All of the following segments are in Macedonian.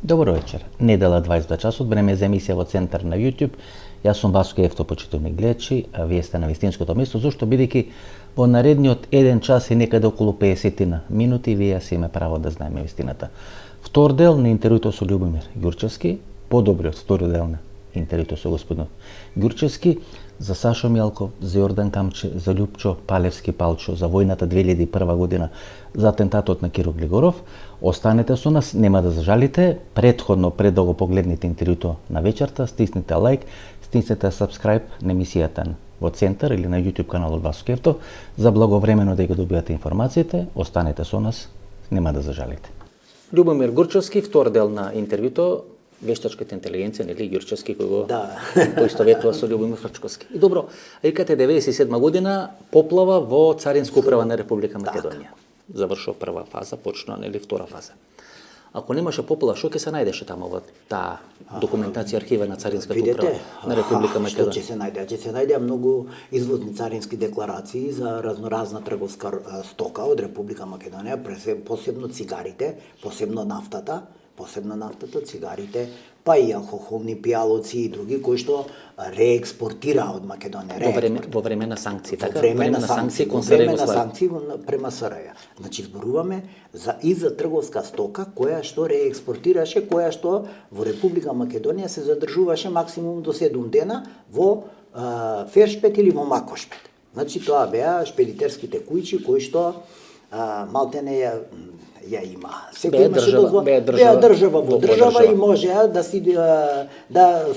Добро вечер. Недела 22 часот, време за емисија во Центар на YouTube. Јас сум Васко Евто, почитувани гледачи, а вие сте на вистинското место, зашто бидејќи во наредниот 1 час и некаде околу 50 минути вие си име право да знаеме вистината. Втор дел на интервјуто со Љубомир Ѓурчевски, подобриот втори дел на интервјуто со господинот Ѓурчевски, за Сашо Мјалков, за Јордан Камче, за Љупчо Палевски Палчо, за војната 2001 година, за атентатот на Киро Глигоров. Останете со нас, нема да зажалите. Предходно, пред да го погледнете интервјуто на вечерта, стиснете лайк, стиснете subscribe на емисијата во Центар или на YouTube каналот Васко Евто, за благовремено да ги добијате информациите. Останете со нас, нема да зажалите. Љубомир Ѓурчевски, втор дел на интервјуто, вештачката интелигенција, нели, Ѓурчевски, кој го поистоветува со Љубомир Ѓурчевски. И добро, рекате 97 година поплава во Царинска управа на Република Македонија. Завршува прва фаза, почна, нели, втора фаза. Ако немаше поплава, што ќе се најдеше таму во таа документација, архива на Царинската управа на Република Македонија? Што ќе се најде? Ќе се најде многу извозни царински декларации за разноразна трговска стока од Република Македонија, посебно цигарите, посебно нафтата, цигарите, па и алкохолни пијалоци и други кои што реекспортира од Македонија. Во време на санкции, така? Во време на санкции кон санкции према СРЈ. Значи зборуваме и за трговска стока која што реекспортираше, која што во Република Македонија се задржуваше максимум до 7 дена во Фершпет или во Макошпет. Значи тоа беа шпедитерските куќи кои што малтене ја има. Беа држава во држава и можеа да си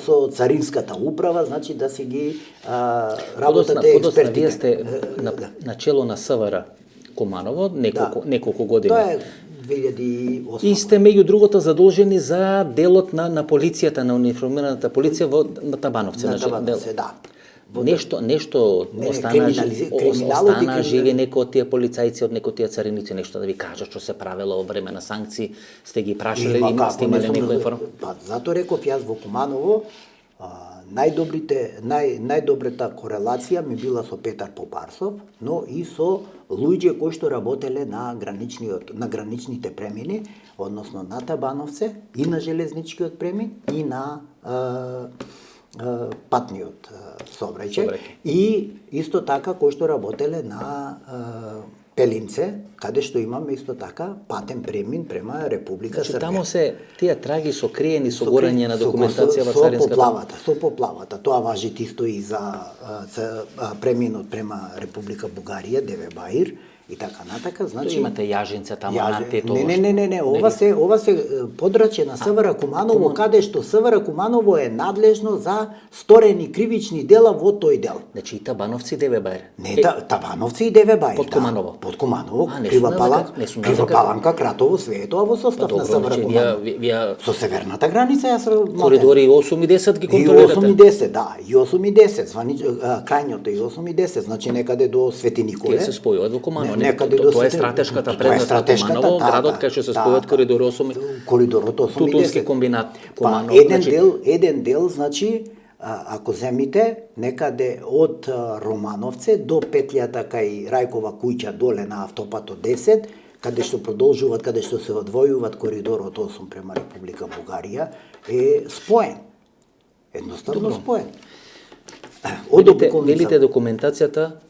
со царинската управа, значи да си ги работат експертите. Вие сте на чело на СВР Куманово неколку години. Тоа е 2008. И сте меѓу другото задолжени за делот на полицијата, на униформираната полиција во Табановци. Да. Нешто остана живи некои од тие полицајци, од некои од тие цариници, нешто да ви кажат што се правело во време на санкции, сте ги прашале и сте имале некој информација? Па затоа реков јас во Куманово, најдобрата корелација ми била со Петар Попарсов, но и со луѓе кои што работеле на граничните премини, односно на Табановце и на железничкиот премин и на патниот сообраќај и исто така кои што работеле на Пелинце, каде што имаме исто така патен премин према Република Србија. Таму се тие траги сокриени со горење на документација во Царинската. Со поплавата. Тоа важи исто и за преминот према Република Бугарија, Деве Баир и така натака, значи имате Јажинце таму на тето. Не, ова се подрачје на СВР Куманово, каде што СВР Куманово е надлежно за сторени кривични дела во тој дел. Значи и Табановци и Деве Баир. Не, Табановци и Деве Баир. Под Куманово. Под Куманово, Крива Паланка, Кратово, све е тоа во состав на СВР Куманово. Со северната граница јас коридори 8 и 10 ги контролирате. И 8 и 10, да, и 8 и 10, крајното и 8 и 10, значи некаде до Свети Николе. Тие се спојуваат во Куманово. Тоа е стратешката предноста Куманово, градот кај што се спојуваат коридор 8 коридорот 8 и 10. Тутунски комбинат Куманово. Еден дел, значи, ако земите некаде од Романовце до петлјата кај Рајкова куќа доле на автопатот 10, каде што продолжуваат, каде што се одвојуваат коридорот 8 према Република Бугарија, е споен. Едноставно споен. Велите документацијата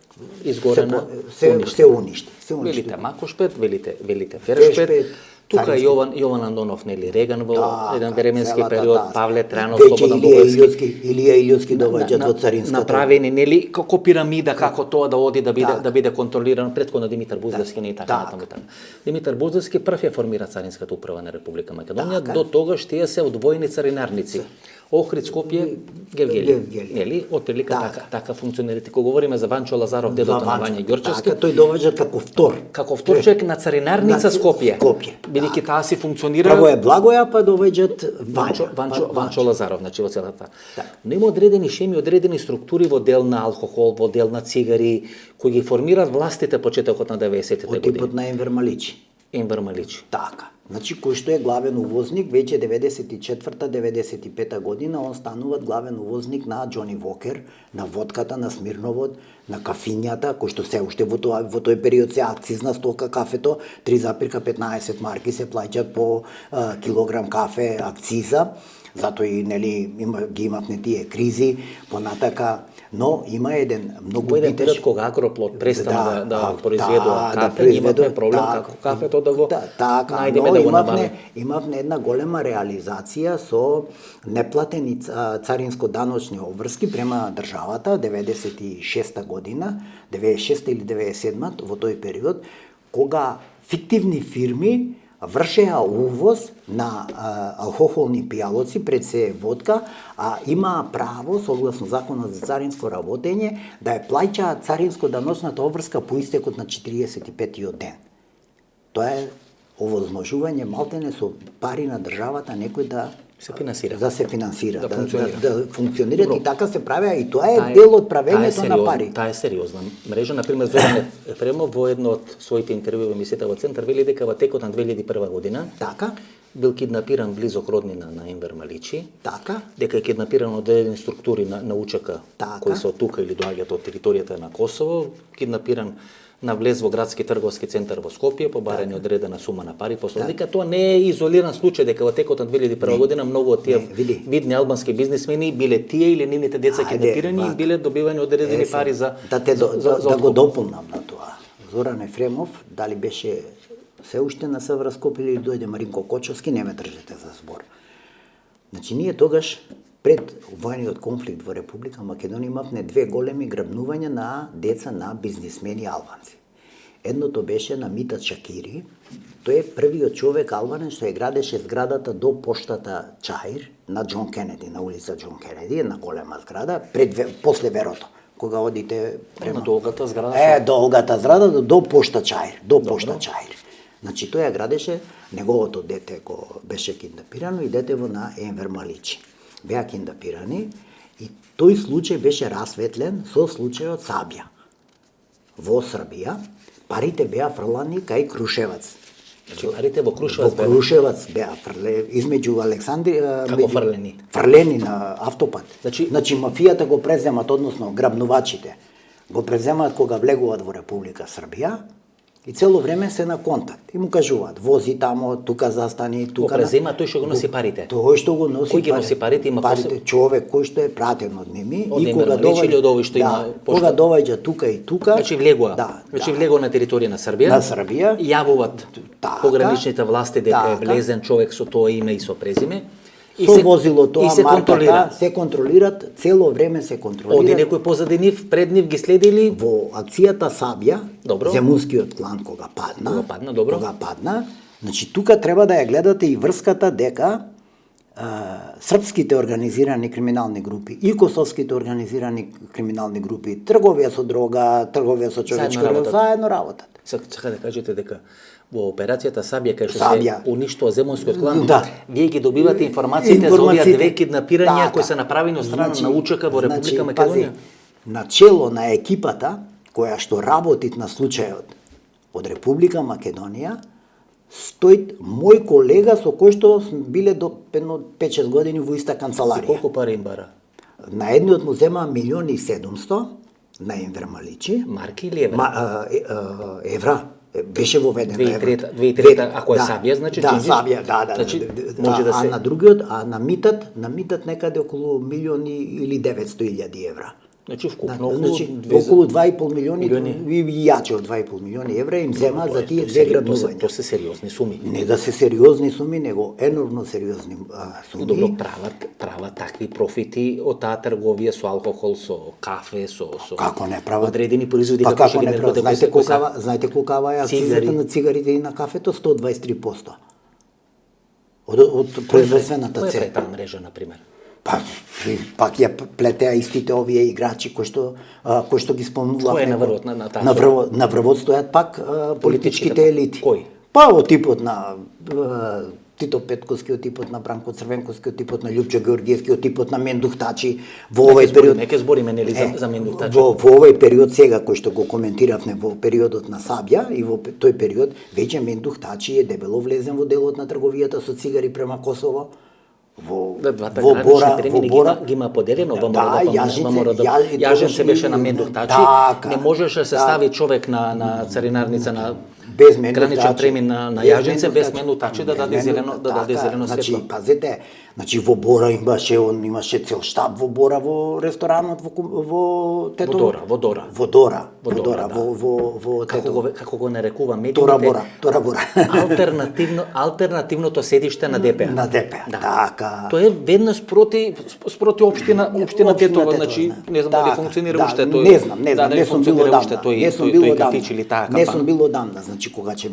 изгорена, се уништи. Велите Макошпет, велите Фершпет, тука Јован Андонов, нели, Реган во еден временски период, Павле Трајанов, Слободан Боговски, Илија Илјовски доаѓаат во Царинската. Направени, нели, како пирамида, како тоа да оди да биде контролирано, претходно Димитар Буздевски, не така натаму. Димитар Буздевски прв ја формира Царинската управа на Република Македонија, до тогаш тие се одвоени царинарници. Охрид, Скопје, Гевгели. Нели, отприлика така функционерите. Кога говориме за Ванчо Лазаров, дедото на Вања Ѓурчевски, тој доаѓа како втор. Како втор човек на царинарница Скопје. Бидејќи таа си функционира. Право е Благоја, па доаѓаат Ванчо Лазаров, значи во целата. Но има одредени шеми, одредени структури во дел на алкохол, во дел на цигари, кои ги формираат властите почетокот на 90-тите години. Од типот на Енвер Маличи. Енвер Маличи. Така. Значи, кој што е главен увозник, веќе 94-95 година, он станува главен увозник на Джони Вокер, на водката, на Смирновот, на кафињата, кој што се уште во тој период се акцизна стока кафето, 3,15 марки се плаќаат по килограм кафе акциза, затоа и нели ги имавме тие кризи, понатака, но има еден многу битен период кога Агроплод престана да произведува кафе, имавме проблем како кафето да го најдеме да го набавиме. Имавме една голема реализација со неплатени царинско-даночни обврски према државата 96 година, 96 или 97 во тој период, кога фиктивни фирми вршеа увоз на алкохолни пијалоци, пред се водка, а имаа право, согласно законот за царинско работење, да ја плаќаат царинско-даночната обврска по истекот на 45-тиот ден. Тоа е овозможување малтене со пари на државата некој да се финансира. Да се финансира, да функционира и така се правеа и тоа е дел од правењето на пари. Таа е сериозна мрежа. Например, Зоран Ефремов во едно од своите интервјуи во емисијата во Центар вели дека во текот на 2001 година така бил киднапиран близок роднина на Енвер Маличи. Така. Дека е киднапиран од одредени структури на УЧК кои се од тука или доаѓаат од територијата на Косово, киднапиран на влез во градски трговски центар во Скопје по барање одредена сума на пари. После дека тоа не е изолиран случај, дека во текот на 2001 година многу од тие видни албански бизнисмени биле тие или нивните деца киднапирани и биле добивани одредени пари за да го дополнам на тоа. Зоран Ефремов дали беше се уште на Север Скопје или дојде Маринко Кочовски, не ме држете за збор. Значи ние тогаш пред војниот конфликт во Република Македонија имавме две големи грабнувања на деца на бизнисмени албанци. Едното беше на Митат Шакири, тој е првиот човек албанец што ја градеше зградата до поштата Чаир на Џон Кенеди, на улица Џон Кенеди, една голема зграда после Верото. Кога одите према долгата зграда. Долгата зграда до пошта Чаир, до пошта Чаир. Значи тој ја градеше, неговото дете го беше киднапирано и детево на Енвер Маличи. Беа киднапирани и тој случај беше расветлен со случајот Сабија. Во Србија парите беа фрлани кај Крушевац. Значи парите во Крушевац беа? Во Крушевац беа измеѓу Александри... Како фрлени? Фрлени на автопат. Значи мафијата го преземат, односно грабнувачите, го преземат кога влегуваат во Република Србија, и цело време се на контакт. И му кажуваат, вози тамо, тука застани, тука... Го презема тој што го носи парите. Тој што го носи парите. Кој ги носи парите има парите, човек кој што е пратен од ними и кога доаѓа тука и тука, значи влегува. Значи влегува на територија на Србија. На Србија. Јавуваат пограничните власти дека е влезен човек со тоа име и со презиме. Со возилото, марката, се контролират, цело време се контролират. Оди некој позади нив, пред нив ги следили во акцијата Сабија, земунскиот клан кога падна. Кога падна, значи тука треба да ја гледате и врската дека српските организирани криминални групи и косовските организирани криминални групи, трговија со дрога, трговија со човечки ресурси, заедно работат. Сака да кажете дека во операцијата Сабија, кај што се уништува земунскиот клан, вие ги добивате информациите за овие две киднапирања кои се направени од страна на УЧК во Република Македонија. Начело на екипата која што работи на случајот од Република Македонија стои мој колега со кој што биле до 5-6 години во иста канцеларија. Колку пари им бара? На едниот му зема 1.700.000 на Енвер Маличи. Марки или евра? Евра. Беше воведена 2003, ако е Сабија, значи Сабија, може да се... А на другиот, на Митат некаде околу 1.900.000 евра. Значи вкупно околу 2,5 милиони и јаче од 2,5 милиони евра им зема за тие две грабнувања. Тоа се сериозни суми. Не да се сериозни суми, него енормно сериозни суми. Добро, прават такви профити од таа трговија со алкохол, со кафе, со како не прават одредени производи како што не прават. Знаете колкава е акцизата на цигарите и на кафето? 123%. Од производствената цена. Која е таа мрежа, например? Пак ја плетеа истите овие играчи кои што ги спомнував. Кој е наврвот на таа? Наврвот стојат пак политичките елити. Кој? Па од типот на Тито Петковски, типот на Бранко Црвенковски, типот на Љупчо Георгиевски, типот на Мендухтачи. Во овој период неке збориме нели за Мендухтачи. Во овој период сега кој што го коментиравме во периодот на Сабја и во тој период веќе Мендухтачи е дебело влезен во делот на трговијата со цигари према Косово. Во Бора ги има поделено, Јажин се беше на Мендухтачи, не можеше се стави човек на царинарница на без граничен премин на Јажинце без Мендухтачи да даде зелено светло. Значи, пазете, во Бора имаше цел штаб во Бора во ресторанот во Тето. Во Дора. Во Тето. Како го нарекува медиумите? Тора Бора. Алтернативното седиште на ДП. На ДП, така. Тоа е веднаш спроти општина Тетово, значи не знам дали функционира уште тој. Не знам, не сум бил одамна. Тој кафич или таа Не сум бил одамна, значи кога ќе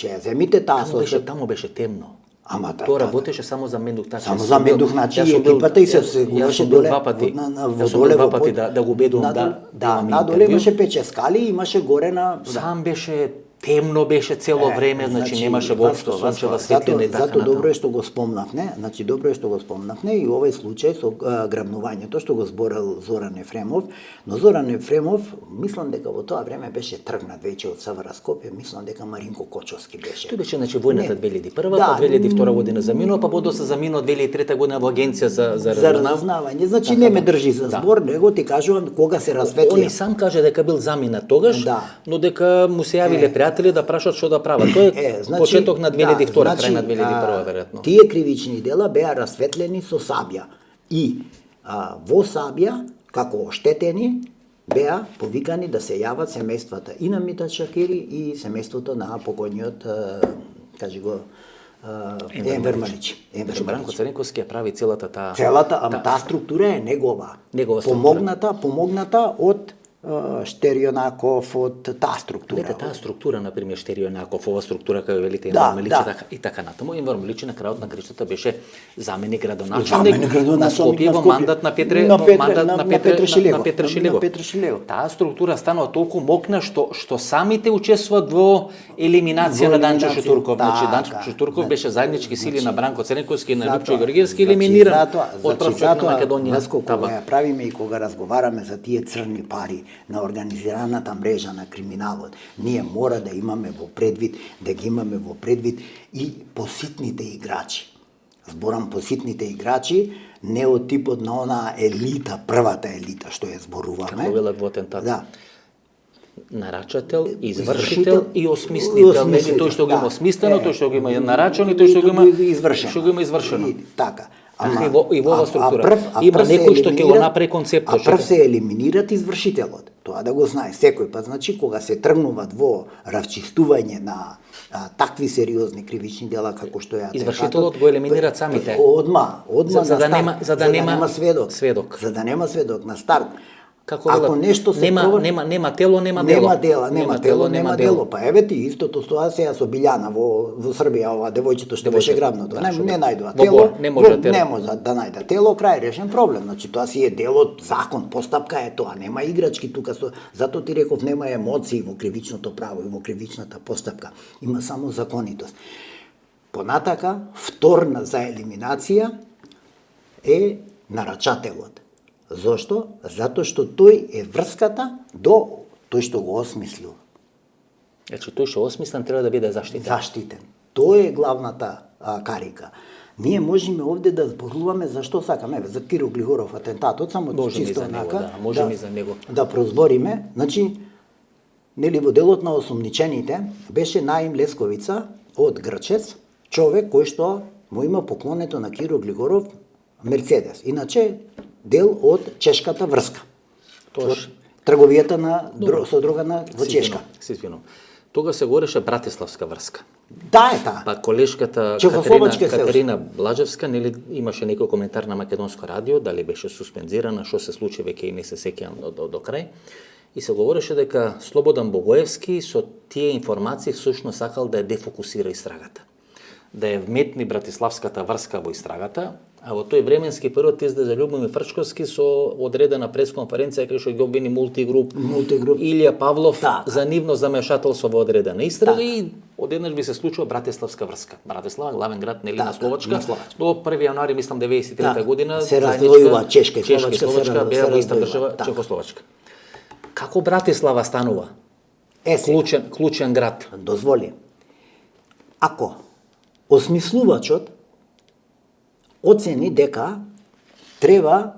ја земите таа таму беше темно. Ама тоа работеше само за Мендухтачи. Само за Мендухтачи и екипата и се гуваше доле. Јас сум два пати да го убедувам да надоле имаше 5-6 скали, имаше горе на сам беше темно беше цело време, значи немаше воопшто сончева светлина и така натаму. Зато добро е што го спомнавме, и овој случај со грабнувањето што го зборел Зоран Ефремов, но Зоран Ефремов мислам дека во тоа време беше тргнат веќе од СВР Скопје, мислам дека Маринко Кочовски беше. Тој беше значи војната 2001, па 2002 година заминува, па подоцна заминува 2003 година во агенција за разузнавање. Значи не ме држи за збор, него ти кажувам кога се расветли. Он сам каже дека бил заминат тогаш, но дека му се јавиле пријатели да прашат што да прават. Тоа е почеток на 2002, крај на 2001 веројатно. Тие кривични дела беа расветлени со Сабја и во Сабја како оштетени беа повикани да се јават семејствата и на Митат Шакири и семејството на покојниот кажи го Енвер Маличи. Бранко Црвенковски ја прави целата таа структура е негова. Помогната од Штерионаков, од таа структура. Лете таа структура, например, Штерионаков, ова структура како велите Енвер Маличи и така натаму. Енвер Маличи на крајот на криштата беше заменик градоначалник на Скопје во мандат на Петре Шилегов. Таа структура станува толку мокна што самите учествуваат во елиминација на Данчо Шутурков. Значи Данчо Шутурков беше заеднички сили на Бранко Црвенковски и на Љупчо Георгиевски елиминиран од првчок на Македонија. Кога ја правиме и кога разговараме за тие црни пари на организираната мрежа на криминалот, ние мора да имаме во предвид, и поситните играчи. Зборам поситните играчи, не од типот на онаа елита, првата елита што ја зборуваме. Како велат во атентат. Да. Нарачател, извршител и осмислител. Нели тој што го има осмислено, тој што го има нарачано и тој што го има извршено. Така. И во оваа структура има некој што ќе го направи концептот. Прв се елиминират извршителот. Тоа да го знае секој пат. Значи кога се тргнуваат во равчистување на такви сериозни кривични дела како што е извршителот го елиминираат самите. Одма за да нема сведок. За да нема сведок на старт. Ако нешто се нема тело, нема дело. Па еве ти истото тоа сега со Билјана во Србија, ова девојчето што беше грабното. Не најдува тело. Не може да најде тело, крај решен проблем. Значи тоа си е дело, закон, постапка е тоа, нема играчки тука. Затоа ти реков нема емоции во кривичното право и во кривичната постапка. Има само законитост. Понатака, вторна за елиминација е нарачателот. Зошто? Затоа што тој е врската до тој што го осмислил. Значи тој што осмислен треба да биде заштитен. Тоа е главната карика. Ние можеме овде да зборуваме за што сакаме, за Киро Глигоров атентатот, само чисто онака, можеме за него. Да прозбориме, значи нели во делот на осумничените беше Наим Лесковица од Грчец, човек кој што му има поклонето на Киро Глигоров Мерцедес. Иначе дел од чешката врска. Трговијата со дрога во Чешка. Ситвино. Тога се говореше Братиславска врска. Да е таа. Па колешката Катерина Блажевска нели имаше некој коментар на Македонско радио, дали беше суспензирана, што се случи веќе и не се сеќавам до крај. И се говореше дека Слободан Богоевски со тие информации всушност сакал да ја дефокусира истрагата. Да ја вметни Братиславската врска во истрагата, а во тој временски период излезе Љубомир Фрчковски со одредена пресконференција кај што ги обвини Мултигруп Илија Павлов за нивно замешателство во одредена истрага и одеднаш би се случува Братиславска врска. Братислава, главен град нели на Словачка. на Словачка. До 1 јануари мислам 93 година се раздвојува Чешка и Словачка беа во иста држава, така. Чехословачка. Како Братислава станува клучен град? Дозволи. Ако осмислувачот оцени дека треба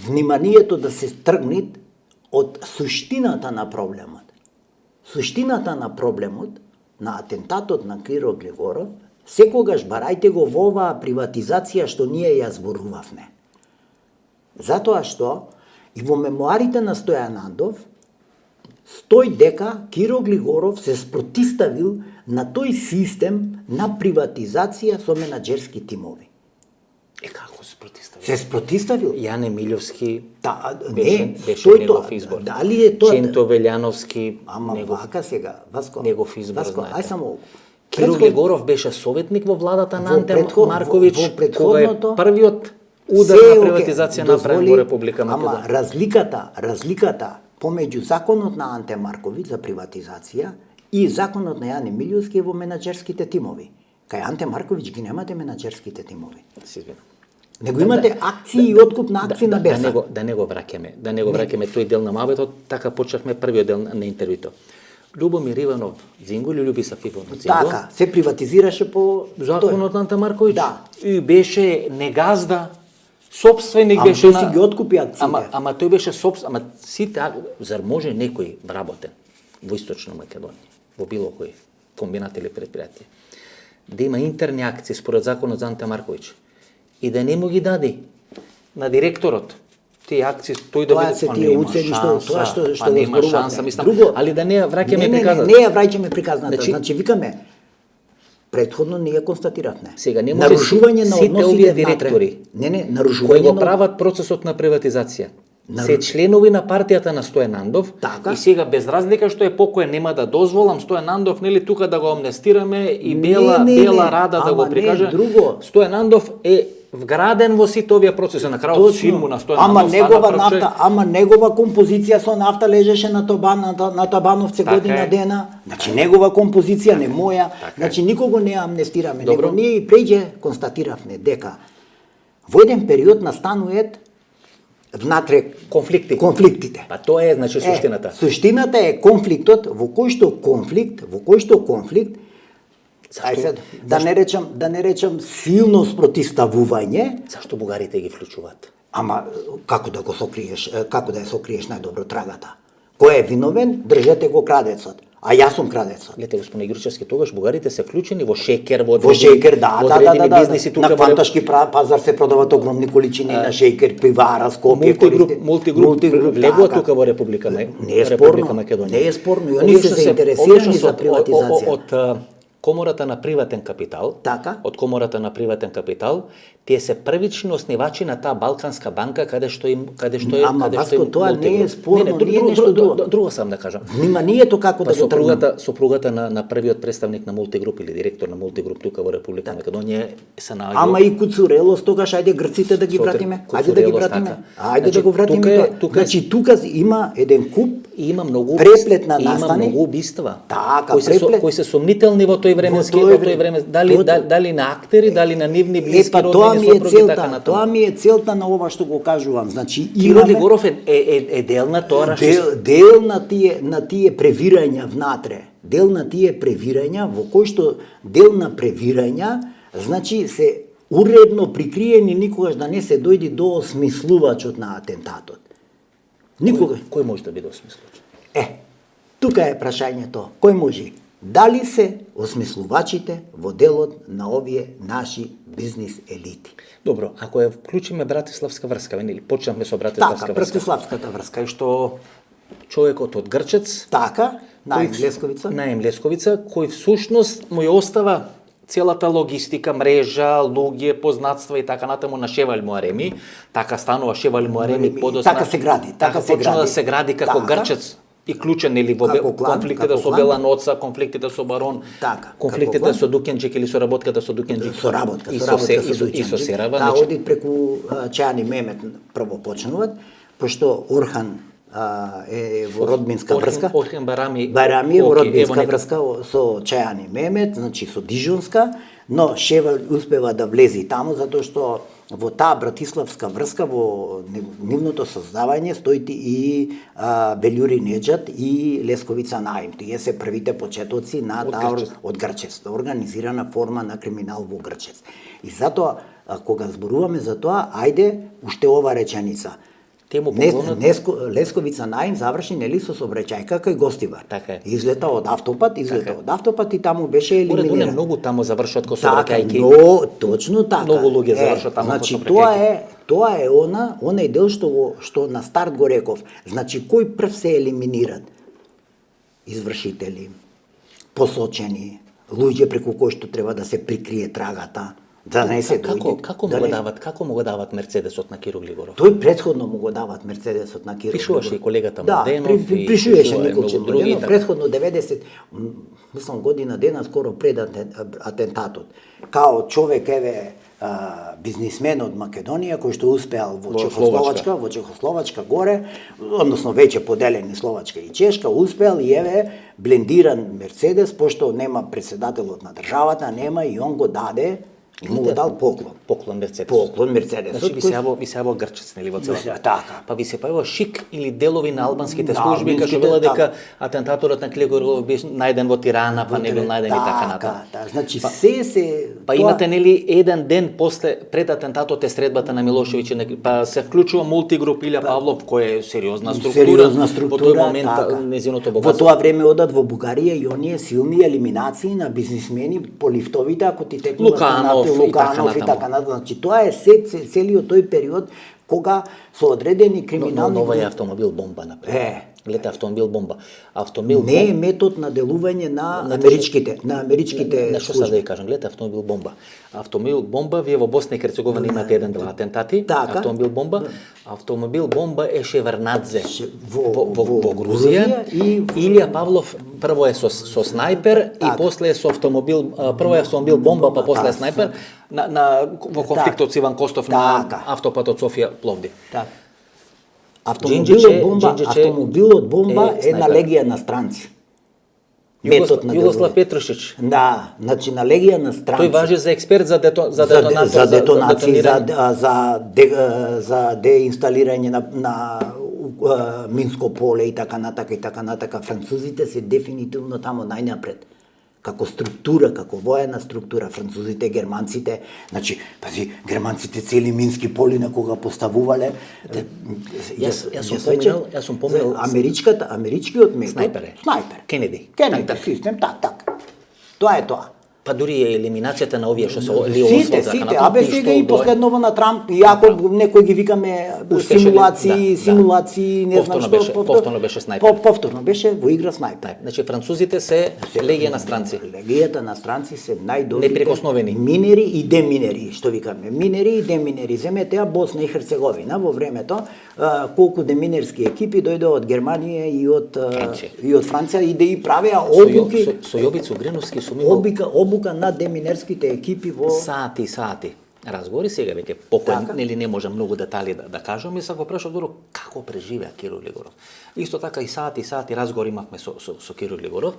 вниманието да се тргне од суштината на проблемот. Суштината на проблемот, на атентатот на Киро Глигоров, секогаш барајте го во оваа приватизација што ние ја зборувавме. Затоа што и во мемуарите на Стојан Андов стои дека Киро Глигоров се спротиставил на тој систем на приватизација со менаџерски тимови. Како се спротиставил? Се спротиставил. Јане Милјовски беше беше негов избор. Дали е тоа? Ченто Велјановски вака сега, Васко. Негов избор, Васко, знаете. ај само Киро Глигоров беше советник во владата на Анте Марковиќ, во кога е претходното првиот удар на приватизација направен во Република Македонија. Ама разликата помеѓу законот на Анте Марковиќ за приватизација и законот на Јане Милјовски е во менаџерските тимови. Кај Анте Марковиќ ги немате менаџерските тимови. Се извинам. Него имате акции и откуп на акции на Берса. Да не го враќаме тој дел на мавето, така почнавме првиот дел на интервјуто. Љубомир Иванов Дзингул или Љубисав Иванов Дзингул. Така, се приватизираше по законот на Анте Марковиќ. Да. И беше негазда, сопственик беше тој си ги откупи акциите. Ама тој беше ама сите, зар може некој вработен во Источна Македонија, во било кој комбинат или предпријатие, да има интерни акции според законот за Анте Марковиќ и да не му ги даде на директорот тие акции, тој да биде, се тие уцени што нема шанса, мислам, али да не ја враќаме приказната. Не ја враќаме приказната, значи викаме претходно не ја констатиравме. Сега не може нарушување на сите овие односите директори. нарушување кои го прават процесот на приватизација. Се членови на партијата на Стојан Андов и сега без разлика што е покоен нема да дозволам Стојан Андов нели тука да го амнестираме и Бела Рада да го прикаже. Стојан Андов е вграден во сите овие процеси на крајот син му на Стојан Андов. Ама негова композиција со нафта лежеше на Табановце година дена. Значи негова композиција не моја. Значи никого не амнестираме. Него ние и преđe констатиравме дека во еден период настануваат внатре конфликтите. Па тоа е значи суштината. Суштината е конфликтот во кој што конфликт да не речам силно спротиставување. Зашто бугарите ги вклучуваат? Ама како да го сокриеш, како да ја сокриеш најдобро трагата? Кој е виновен? Држете го крадецот. А јас сум крадецот. Гледате, господин Грчевски, тогаш бугарите се вклучени во шеќер, во бизнеси тука. На Кванташки пазар се продаваат огромни количини на шеќер, пивара, Скопје, мултигруп влегува тука во Република Македонија. Не е спорно, и они се заинтересирани за приватизација. Од Комората на приватен капитал, од Комората на приватен капитал, тие се првични основачи на таа Балканска банка каде што е Ама Васко, тоа не е спорно, не е нешто друго. Друго сам да кажам. Вниманието како да го тргнам. Сопругата на првиот представник на мултигруп или директор на мултигруп тука во Република Македонија се наоѓа. Ама и Куцурелос тогаш ајде грците да ги вратиме. Ајде да ги вратиме. Ајде да го вратиме. Значи тука има еден куп и има многу преплет на настани, има многу убиства. Така, кои се сомнителни во тој време, дали на актери, дали на нивни блиски роднини сопруги, така на тоа ми е целта на ова што го кажувам. Значи Киро Глигоров е дел на тоа дел на тие превирања внатре. Дел на тие превирања во кој што дел на превирања, значи се уредно прикриени, никогаш да не се дојде до осмислувачот на атентатот. Никога. Кој може да биде осмислувач? Тука е прашањето. Кој може? Дали се осмислувачите во делот на овие наши бизнис елити? Добро, ако ја вклучиме Братиславска врска, или почнавме со Братиславска врска. Братиславската врска. Кај што човекот од Грчец, Наем Лесковица, кој всушност му ја остава целата логистика, мрежа, луѓе, познатства и така натаму на Шевал Муареми, така станува Шевал Муареми подосна. Така се гради, почна да се гради како Грчец и клучен или во конфликтите со Беланоца, конфликтите со Барон, конфликтите со Дукенџик или со работката со Дукенџик. Со работка и со Серава. Да, оди преку Чајани Мемет прво почнуваат, пошто Орхан е во родбинска врска. Орхен Байрами е во родбинска врска со Чајани Мемет, значи со Дижонска, но Шева успева да влези таму затоа што во таа братиславска врска, во нивното создавање стои и Белјури Неџат и Лесковица Наим. Тие се првите почетоци на таа од Грчес, организирана форма на криминал во Грчес. И затоа, кога зборуваме за тоа, ајде уште ова реченица. Лесковица Наим заврши нели со сообраќајка кај Гостивар. Така е. Излета од автопат, и таму беше елиминиран. Поред многу таму завршат ко сообраќајки. Но точно така. Многу луѓе завршат таму значи, ко сообраќајки. Тоа е онај дел што на старт го реков. Значи кој прв се елиминират? Извршители, посочени, луѓе преку кои што треба да се прикрие трагата. Да не се дојде. Како му го дават Мерцедесот на Киро Глигоров? Тој претходно му го дават Мерцедесот на Киро Глигоров. Пишуваше и колегата Младенов, пишуваше Николче Младенов, претходно 90, мислам година дена скоро пред атентатот. Као човек бизнисмен од Македонија кој што успеал во Чехословачка горе, односно веќе поделени Словачка и Чешка, успеал и блендиран Мерцедес, пошто нема председателот на државата, нема и он го даде. И му го дал поклон Мерцедес. Значи ви се јавува Грчец, нели во целата. Така. Па ви се појава шик или делови на албанските служби кај што вела дека атентаторот на Глигоров беше најден во Тирана, па не бил најден и така натаму. Значи се Па имате нели еден ден пред атентатот е средбата на Милошевиќ, па се вклучува мултигруп Илја Павлов кој е сериозна структура. Во тој момент незиното богатство. Во тоа време одат во Бугарија и оние силни елиминации на бизнисмени по лифтовите, ако ти текнува Луканов и така натаму. Значи тоа е целиот тој период кога со одредени криминални ова е автомобил бомба например. Гледате автомобил бомба. Не е метод на делување на америчките Што сад да ја кажам, гледате автомобил бомба. Автомобил бомба, вие во Босна и Херцеговина имате еден-два атентати. Автомобил бомба е Шеварнадзе во Грузија. Илја Павлов прво е со снайпер и после е со автомобил, прво е автомобил бомба, па после е снайпер во конфликтот со Иван Костов на автопатот Софија Пловдив. Автомобилот бомба е на легија на странци. Југослав Петрушич. Да, значи на легија на странци. Тој важи за експерт за детонации, за деинсталирање на минско поле и така натака. Французите се дефинитивно тамо најнапред. Како структура, како воена структура, французите, германците, значи, пази, германците цели мински поли на кога поставувале. Јас сум помнел америчкиот метод. Снайпер. Кенеди систем, так. Тоа е тоа. Па дури е елиминацијата на овие што се Сите, сега и последново на Трамп, иако некој ги викаме симулации, не знам што. Повторно беше снайпер. Повторно беше во игра снайпер. Значи французите се легија на странци. Легијата на странци се најдобрите неприкосновени минери и деминери, што викаме. Минери и деминери. Земете Босна и Херцеговина во времето, колку деминерски екипи дојдоа од Германија и од Франција и да и правеа обуки. Со Јовицо Греновски сум имал обука на деминерските екипи во сати разговори. Сега веќе покој нели не можам многу детали да кажам, и са го прашав дуро како преживеа Киро Глигоров. Исто така и сати разговори имавме со Киро Глигоров.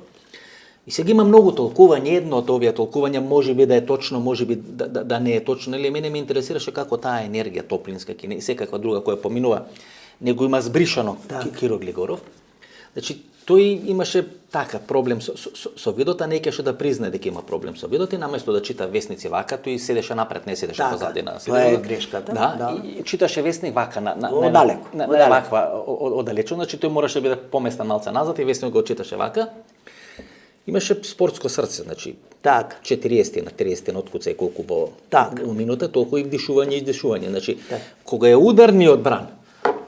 И сега има многу толкување, едно од овие толкувања можеби да е точно, можеби да не е точно, или мене ме интересираше како таа енергија топлинска и секаква друга која поминува, него има збришано Киро Глигоров. Значи тој имаше така проблем со видот, а не кеше да признае дека има проблем со видот, и наместо да чита весници вака, тој седеше напред, не седеше позади на седелот. Тоа е грешката. Да, и читаше весник вака на одалеку. Одалечу, значи тој мораше да биде поместен малце назад и весник го читаше вака. Имаше спортско срце, значи 40 на 30 откуца и колку во минута, толку и вдишување и издишување. Значи, кога е ударниот бран,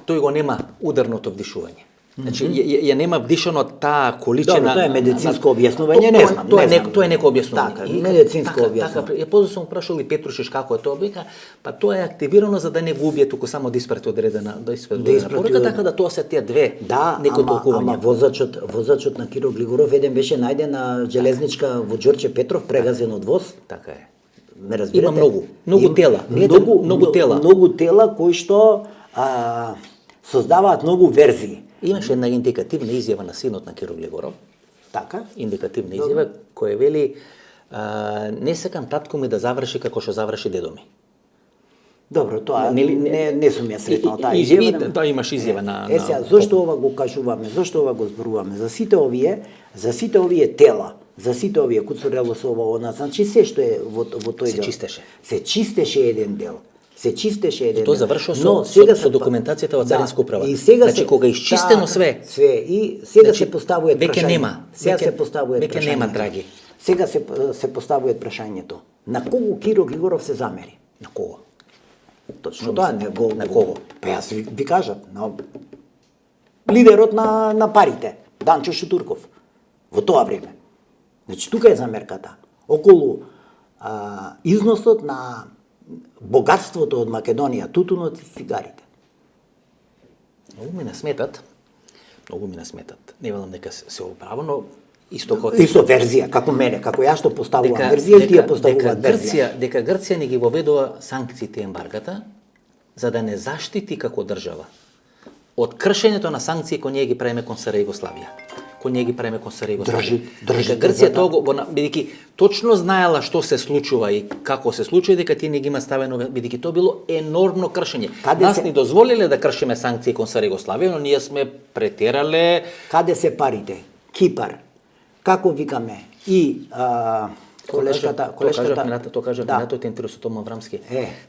тој го нема ударното вдишување. Значи, ја нема вдишано таа количина. Тоа е медицинско објаснување, не знам. Тоа е неко објаснување. Така, медицинско објаснување. Ја после сум прашал и Петрушиш како е тоа, вика, па тоа е активирано за да не го убие, туку само да испрати одредена порука, така да тоа се тие две некои толкувања. Ама возачот на Киро Глигоров еден беше најден на железничка во Ѓорче Петров, прегазен од воз. Така е. Ме разбирате? Има многу тела. Многу тела кои што создаваат многу верзии. Имаше една индикативна изјава на синот на Киро Глигоров. Така? Индикативна изјава која вели не сакам татко ми да заврши како што заврши дедо ми. Добро, тоа не сум ја сретнал таа изјава. Тоа имаш изјава на сега, зошто ова го кажуваме, зошто ова го зборуваме? За сите овие тела, за сите овие куцурело со ова она, значи се што е во тој се дел. чистеше. Се чистеше еден дел. Тоа завршува со документацијата во Царинска управа. Значи кога исчистено све. И сега се поставуваат прашања. Веќе нема. Сега се поставуваат прашања. Веќе нема, драги. Сега се поставуваат прашањето. На кого Киро Глигоров се замери? На кого? Точно тоа, не го... На кого? Па јас ви кажав, на лидерот на парите, Данчо Шутурков, во тоа време. Значи, тука е замерката. Околу износот на богатството од Македонија, тутунот и цигарите. Многу ми не сметат. Не велам дека се оправо, но исто верзија, како мене, како ја што поставувам верзија, и тие поставуваат верзија. Дека Грција не ги воведува санкциите и ембаргата, за да не заштити како држава од кршењето на санкции кои ние ги правиме кон СР Југославија. Дека Грција тоа го бидејќи точно знаела што се случува и како се случува, дека тие не ги има ставено, бидејќи тоа било енормно кршење. Нас ни дозволиле да кршиме санкции кон СР Југославија, но ние сме претерале. Каде се парите? Кипар. Како викаме? И колешката... Тоа кажа минатот интервју со Тома Аврамски.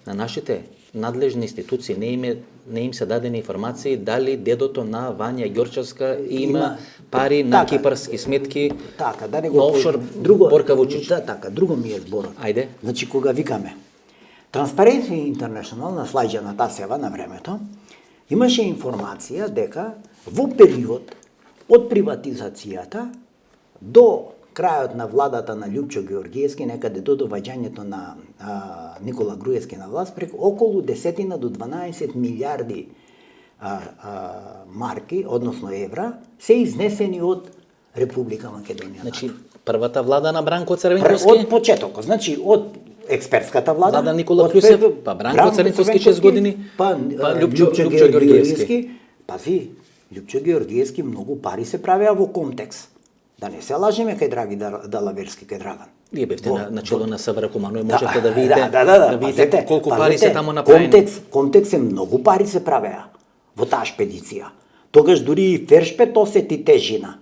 На нашите надлежни институции не им се дадени информации дали дедото на Вања Ѓорчевска има пари на кипарски сметки на офшор Борка Вучич. Така, друго ми е зборот. Ајде. Значи, кога викаме Transparency International на Слајџана Тасева на времето, имаше информација дека во период од приватизацијата до крајот на владата на Љупчо Георгиевски, некаде до доваѓањето на Никола Груевски на власт, преку околу 10 до 12 милиарди марки, односно евра, се изнесени од Република Македонија. Значи, првата влада на Бранко Црвенковски? Од почетокот, значи од експертската влада, влада Никола Клюсев, па Бранко Црвенковски 6 години, па Љупчо Георгиевски. Пази, Љупчо Георгиевски многу пари се правеа во Комтекс. Да не се лажеме кај Драги Далаверски, кај Драган. Вие бевте на чело на СВР Кумано и можете да видите колку пари се таму направени. Комтекс е многу пари се правеа во таа шпедиција. Тогаш дури и Фершпет осети тежина.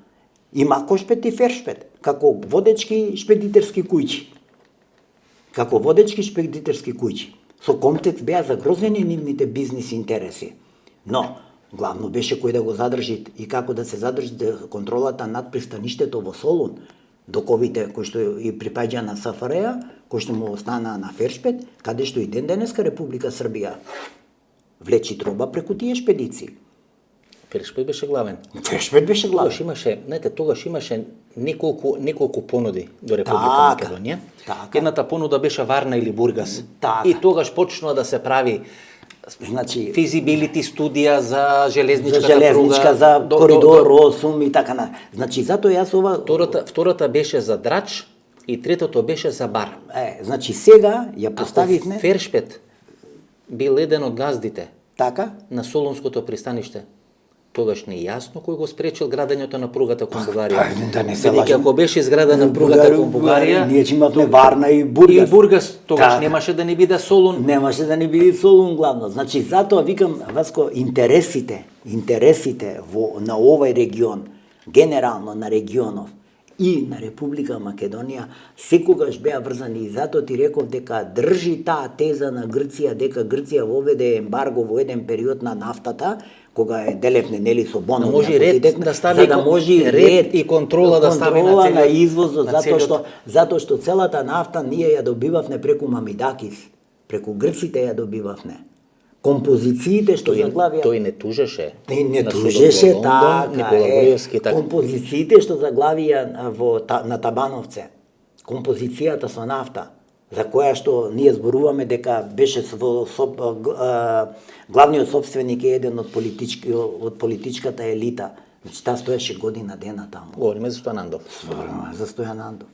И Макошпет и Фершпет, како водечки шпедитерски куќи. Со Комтекс беа загрозени нивните бизнис интереси. Но главно беше кој да го задржи и како да се задржи контролата над пристаништето во Солун, доковите кои што и припаѓа на СФР, кои што му остана на Фершпет, каде што и ден денеска Република Србија влечи троба преку тие шпедиции. Фершпет беше главен. Тогаш имаше неколку понуди до Република Македонија. Едната понуда беше Варна или Бургас. И тогаш почнува да се прави физибилити студија за железничка, за коридор 8 и така на. Значи затоа јас ова втората беше за Драч и третото беше за Бар. Значи сега ја поставивме Фершпет бил еден од газдите. Така на Солунското пристаниште. Тогаш не е јасно кој го спречил градењето на пругата кон Бугарија. Да не се лажем. Ако беше изградена пругата кон Бугарија, ние ќе имавме Варна и Бургас. И Бургас тогаш немаше да ни биде Солун. Немаше да ни биде Солун главно. Значи затоа викам Васко, интересите на овој регион, генерално на регионов и на Република Македонија секогаш беа врзани и затоа ти реков дека држи таа теза на Грција дека Грција воведе ембарго во еден период на нафтата кога е делевне нели со бонови, може ред да стави, за да може ред и контрола да стави на извозот, затоа што целата нафта ние ја добивавме преку Мамидакис, преку грците ја добивавме. Композициите што заглавија тој не тужеше. Не тужеше така. Композициите што заглавија на Табановце. Композицијата со нафта, за која што ние зборуваме дека беше главниот собственик е еден од политичката елита. Значи таа стоеше година дена таму. Говориме за Стојан Андов. За Стојан Андов.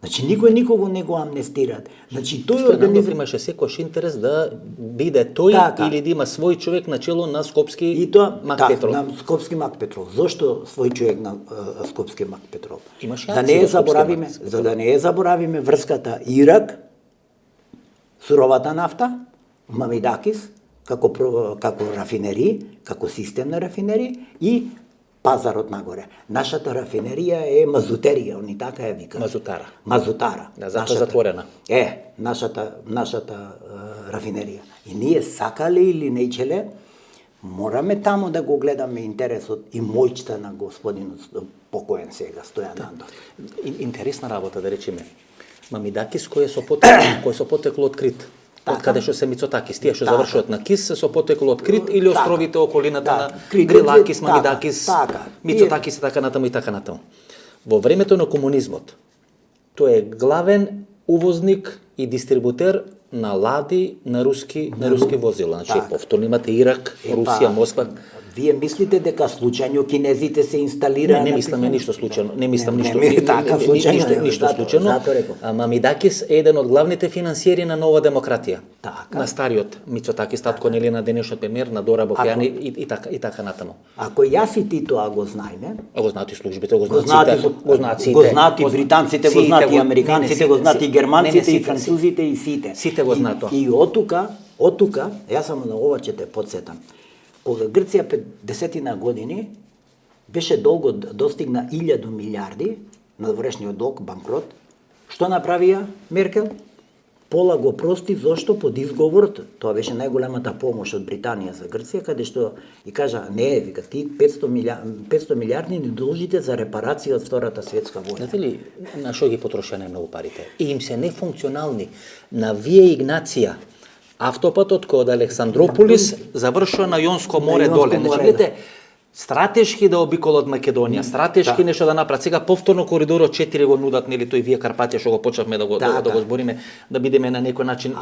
Значи никој никого не го амнестираат. Значи тој организм имаше секојаш интерес да биде тој или да има свој човек на чело на Скопски и тоа Мак Петрол. На Скопски Мак Петрол. Зошто свој човек на Скопски Мак Петрол? Да не заборавиме, за да не заборавиме врската Ирак, суровата нафта, Мамидакис како рафинери, како систем на рафинери и пазарот нагоре. Нашата рафинерија е мазутерија, они така ја викаат. Мазутара. Да, затоа затворена. Нашата рафинерија. И ние сакале или нечеле, мораме тамо да го гледаме интересот и моќта на господинот покоен сега Стојан Андов. Интересна работа, да речеме. Мамидакис кој е со потекло од Крит. Од каде што се Мицотакис, тие што завршуваат на Кис се со потекло од Крит или островите околината на Грилакис, Мамидакис, Мицотакис и така натаму и така натаму. Во времето на комунизмот тој е главен увозник и дистрибутер на лади на руски возила. Значи повторно имате Ирак, Русија, Москва. Вие мислите дека случајно кинезите се инсталираа? Не мисламе ништо случајно. Не мислам ништо случајно. Мамидакис е еден од главните финансиери на Нова демократија. На стариот Мицотакис, татко нели на денешниот премиер, на Дора Бокјани и така натаму. Ако јас и ти тоа го знаеме, го знаат и службите, го знаат сите. Го знаат и британците, го знаат и американците, го знаат и германците, и французите, и сите. Сите го знаат тоа. И оттука, јас само на ова ќе те потсетам. Кога Грција пред 10 години беше долго достигна 1000 милиарди на врешниот долг, банкрот, што направија Меркел? Пола го прости, зошто? Под изговор, тоа беше најголемата помош од Британија за Грција, каде што и кажа, не, вика, ти 500 милиарди не должите за репарација од Втората светска војна. Знаете ли, на што ги потрошија најмногу парите? И им се нефункционални. На Вие Игнација, автопатот кој од Александрополис завршува на Јонско море доле. Значи, видите, стратешки да обиколат Македонија, стратешки нешто да направат. Сега повторно коридорот 4 го нудат, нели, тој Вие Карпатија што го почнавме да го збориме, да бидеме на некој начин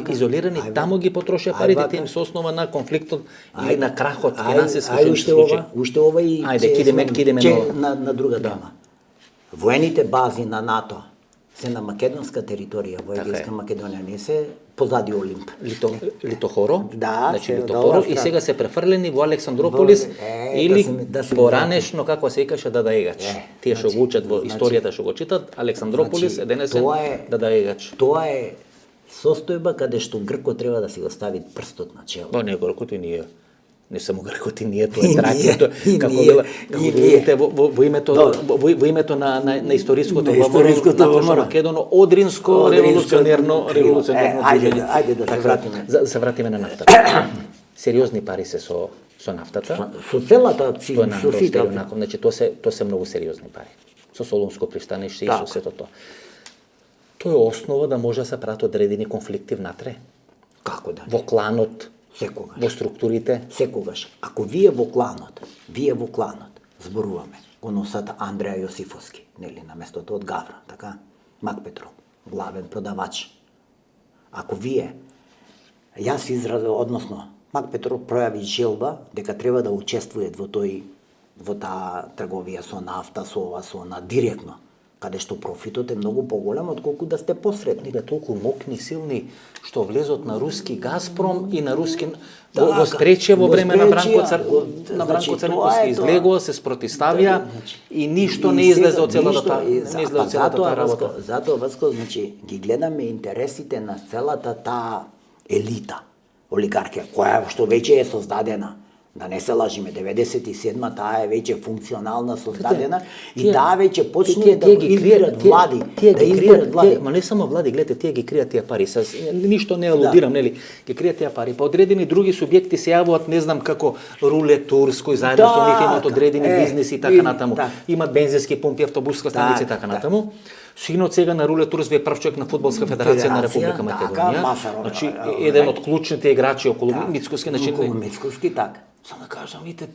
изолирани, таму ги потрошија парите тим со основа на конфликтот или на крахот финансиски случај. Уште ова и кидеме на друга тема. Воените бази на НАТО се на македонска територија, во Егејска Македонија, не се позади Олимп. Литохоро, значи Литохоро, и сега се префрлени во Александрополис или поранешно, како се викаше, Дадаегач. Тие што го учат во историјата, што го читат, Александрополис е денесен Дадаегач. Тоа е состојба каде што Грко треба да си го стави прстот на чело. Не, Гркот и ние. Не само Гркот и ние, тоа е Тракија, како видите во името на историското во Македоно, Одринско револуционерно Ајде да се вратиме. Се вратиме на нафтата. Сериозни пари се со нафтата. Со целата со сите. Значи тоа се многу сериозни пари. Со Солунско пристаниште и со сето тоа. Тоа е основа да може да се прават одредени конфликти внатре. Како да? Во кланот. Секогаш. Во структурите? Секогаш. Ако вие во кланот зборуваме, го носат Андреа Јосифовски, нели, на местото од Гавра, така? Мак Петрол, главен продавач. Ако вие, јас односно, Мак Петрол пројави желба дека треба да учествува во таа трговија со нафта, со ова, со она, директно, каде што профитот е многу поголем отколку да сте посредни. Да толку мокни, силни, што влезот на руски Газпром и на руски го спрече во време на Бранко Црнковски, излегува, се спротиставија и ништо не излезе од целата работа. Затоа, Васко, значи, ги гледаме интересите на целата таа елита, олигархија, која што веќе е создадена. Да не се лажиме, 97-ма таа е веќе функционална, создадена и таа веќе почнува да избират влади, Ма не само влади, гледате, тие ги кријат тие пари. Ништо не алудирам, нели? Ги кријат тие пари. Па одредени други субјекти се јавуваат, не знам како Руле Турс, кој заедно со нив имаат одредени бизнеси и така натаму. Имаат бензински пумпи, автобуска станици и така натаму. Синот сега на Руле Турс е прв човек на Фудбалска федерација на Република Македонија. Значи, еден од клучните играчи околу Мицкоски, околу Мицкоски, така. Само да кажам, видите,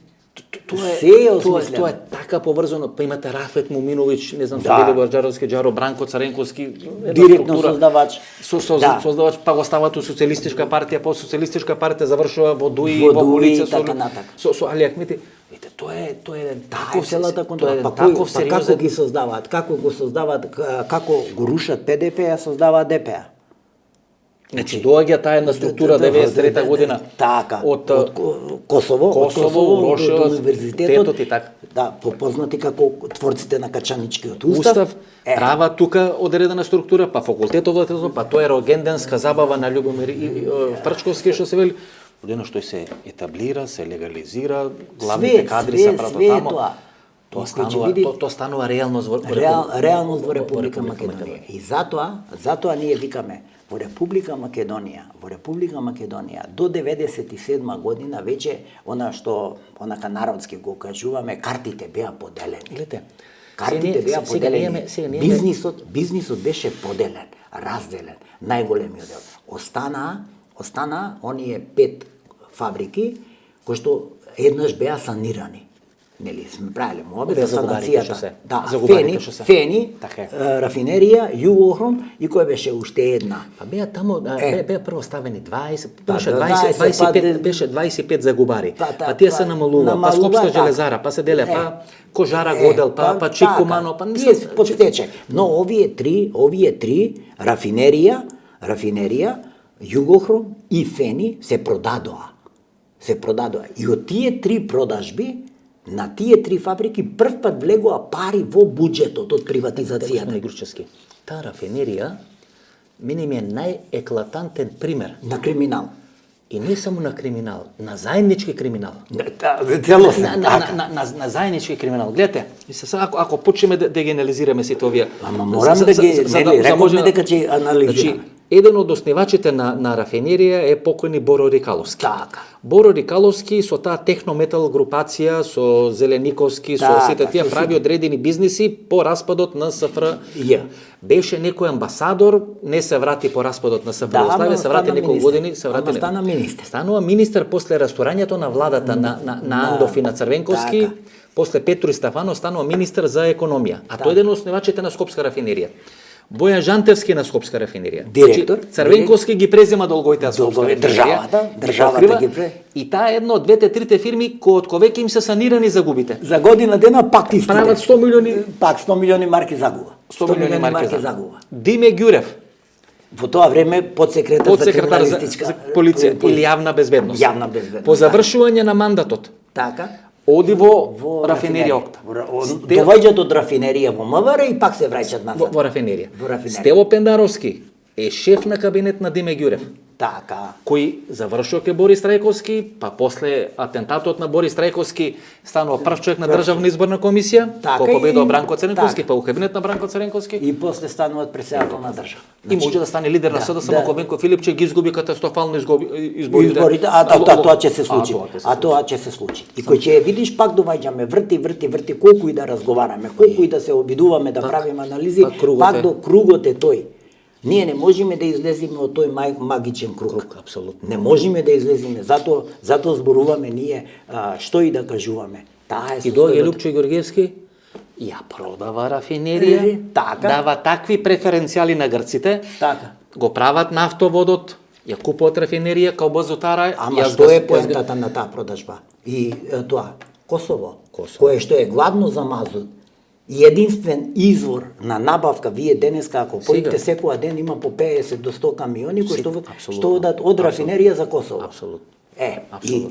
Тоа е така поврзано, па имате Рафет Муминовиќ, не знам, Собеде Варџаровски, Џаро Бранко Царенковски, директно создавач. Создавач, па го стават у Социјалистичка партија, по Социјалистичка партија завршува во ДУИ, во полиција со Али Ахмети. Видите, тоа е таков целата контрола. Па како ги создаваат, како го создаваат, како го рушат ПДП, ја создаваат ДП. Значи доаѓа таа една структура 93 година од Косово, од универзитетот и така. Да, попознати како творците на Качаничкиот устав. Права тука одредена структура, па факултетот, па тоа е рогенденска забава на Љубомир Прчковски, што се вели. Одено што се етаблира, се легализира, главните кадри се прават тамо. Тоа станува реалност во Република Македонија. И затоа ние викаме во Република Македонија до 97 година веќе онака народски го кажуваме, картите беа поделени. Гледате, картите беа поделени. Бизнисот беше поделен, разделен. Најголемиот дел. Остана оние 5 фабрики кои што еднаш беа санирани. Нели сме правиле муабет за санацијата. Да, Фени, рафинерија, Југохром и кој беше уште една. Па беа таму, беа прво ставени 20, беше 25 загубари. Па тие се намалува, па Скопска железара, па се деле, па Кожара Годел, па Чикумано, па тие подстече. Но овие три рафинерија, Југохром и Фени се продадоа. И од тие три продажби на тие три фабрики прв пат влегоа пари во буџетот од приватизацијата. Таа рафинерија мене ми е најеклатантен пример на криминал. И не само на криминал, на заеднички криминал. Целосен. На заеднички криминал. Гледате, ако почнеме да генерализираме сите овие. Ама морам да ги рековме дека ќе анализираме. Еден од основачите на рафинерија е покојни Боро Рикаловски. Така. Боро Рикаловски со таа технометал групација, со Зелениковски, со сите тие прави одредени бизниси по распадот на СФРЈ. Беше некој амбасадор, не се врати по распадот на СФРЈ, се врати неколку години, се врати. Стана министер. Станува министер после расторањето на владата на Андов и на Црвенковски, после Петру Стефанов станува министер за економија. А тој е еден од основачите на Скопска рафинерија. Бојан Жантевски на Скопска рафинерија. Директор. Црвенковски ги презема долговите на Скопска рафинерија. Државата ги презема. И таа е една од двете-трите фирми од кои веќе им се санирани загубите. За година дена пак ти прават 100 милиони, пак 100 милиони марки загуба. 100 милиони марки загуба. Диме Ѓурев. Во тоа време подсекретар за полиција или јавна безбедност. Јавна безбедност. По завршување на мандатот. Така. Оди во рафинерија Окта. Доваѓаат од рафинерија во МВР и пак се враќаат назад. Во рафинерија. Стево Пендаровски е шеф на кабинет на Диме Ѓурев. Така. Кој завршува ке Борис Трајковски, па после атентатот на Борис Трајковски станува прв човек на државна изборна комисија, кој победува Бранко Цренковски, па у кабинет на Бранко Цренковски. И после стануваат претседател на држава. И може да стане лидер на СДСМ, ако Венко Филипче ги изгуби катастрофално изборите. Тоа ќе се случи. Тоа ќе се случи. И кој ќе видиш пак доваѓаме врти колку и да разговараме, колку и да се обидуваме да правиме анализи, пак до кругот е тој. Ние не можеме да излеземе од тој магичен круг. Апсолутно. Не можеме да излеземе, затоа зборуваме ние што и да кажуваме. Таа е и доаѓа Лупчо Ѓоргиевски, ја продава рафинерија, дава такви преференцијали на грците, го прават нафтоводот, ја купуваат рафинерија као Базотара. Ама што е поентата на таа продажба? И тоа, Косово, кое што е гладно за мазут, и единствен извор на набавка, вие денеска, ако појдете секоја ден, има по 50 до 100 камиони кои што одат од рафинерија за Косово. Апсолутно. И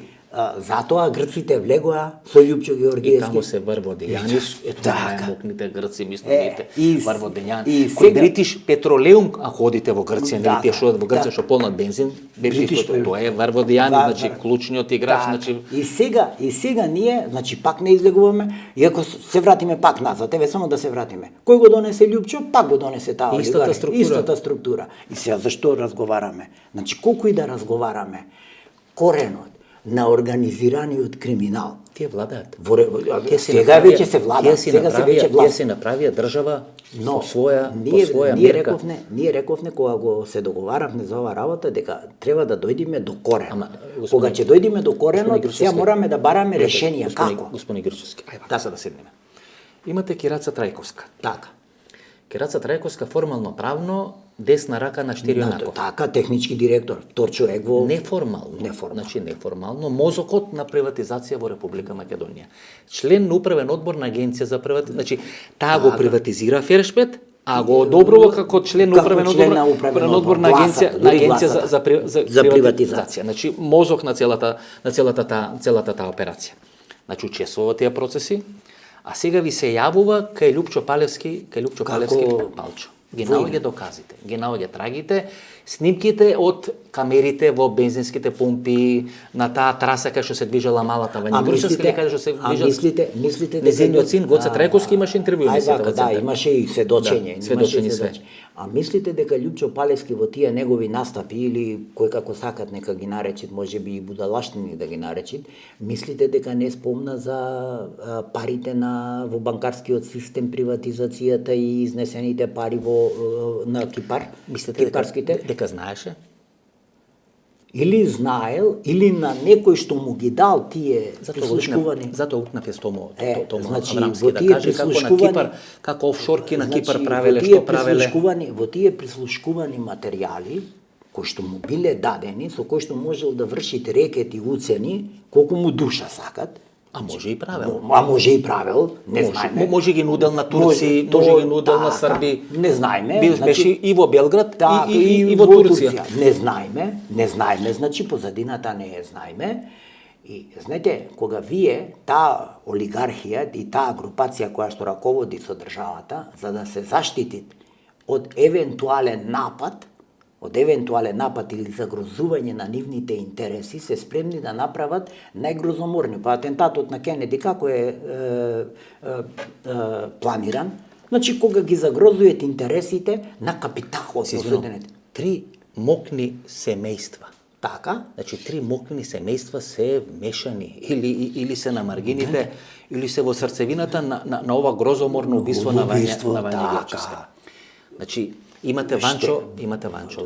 затоа грците влегоа со Љупчо Ѓоргиевски. И таму се врводејани, ето најмокните грци, мислите, врводејани. Кој Бритиш Петролеум, ако одите во Грција, нели тие што во Грција што полнат бензин, тоа е врводејани, значи клучниот играч, значи. И сега ние, значи пак не излегуваме, и ако се вратиме пак назад, еве само да се вратиме. Кој го донесе Љупчо, пак го донесе таа истата структура. И сега зашто разговараме? Значи колку и да разговараме, коренот, на организираниот криминал. Тие владеат. Сега веќе се влада, сега се веќе влада. Тие се направија држава по своја мерка. Ние рековне кога го се договаравме за оваа работа дека треба да дојдеме до коренот. Кога ќе дојдеме до коренот, сега мораме да бараме решенија како. Господин Грчевски, ајде да седнеме. Имате Кираца Трајковска. Така. Кираца Трајковска формално правно десна рака на Штири Јонаков. Така, технички директор, втор човек во неформално. Значи неформално мозокот на приватизација во Република Македонија. Член на управен одбор на Агенција за приватизација. Значи таа го приватизира Фершпет, а го одобрува како член на управен одбор на Агенција за приватизација. Значи мозок на целата таа операција. Значи учествува во тие процеси, а сега ви се јавува кај Лјупчо Палевски Палчо. Ги наоѓа доказите, ги наоѓа трагите, снимките од камерите во бензинските пумпи, на таа траса кај што се движела малата Вања Грушевска, кај што се движела. Мислите незиниот син Гоце Трајковски имаше интервју во центар. Да, имаше и сведочење, све. А мислите дека Лјупчо Палевски во тие негови настапи или кој како сакат нека ги наречат, можеби и будалаштини да ги наречат, мислите дека не спомна за парите во банкарскиот систем, приватизацијата и изнесените пари на Кипар? Мислите кипарските? Дека знаеше? Или знаел, или на некој што му ги дал тие прислушкувани. Затоа укнав е Томо значи, Абрамски да каже како на Кипар, како офшорки на Кипар правеле, што правеле. Во тие прислушкувани материјали кои што му биле дадени, со кои што можел да вршите рекети уцени, колку му душа сакат. А може и правел. Не знаеме. Може ги нудел на турци, може ги нудел на срби. Не знаеме. Беше и во Белград, и во Турција. Не знаеме, значи позадината не ја знаеме. И знаете, кога вие, таа олигархија и таа групација која што раководи со државата, за да се заштити од евентуален напад или загрозување на нивните интереси, се спремни да направат најгрозоморни. Па атентатот на Кенеди како е планиран? Значи, кога ги загрозујат интересите на капиталот. 3 мокни семејства. Така? Значи, 3 мокни семејства се вмешани или се на маргините, или се во срцевината на ова грозоморно убиство на Вања Грчевска. Значи, имате Ванчо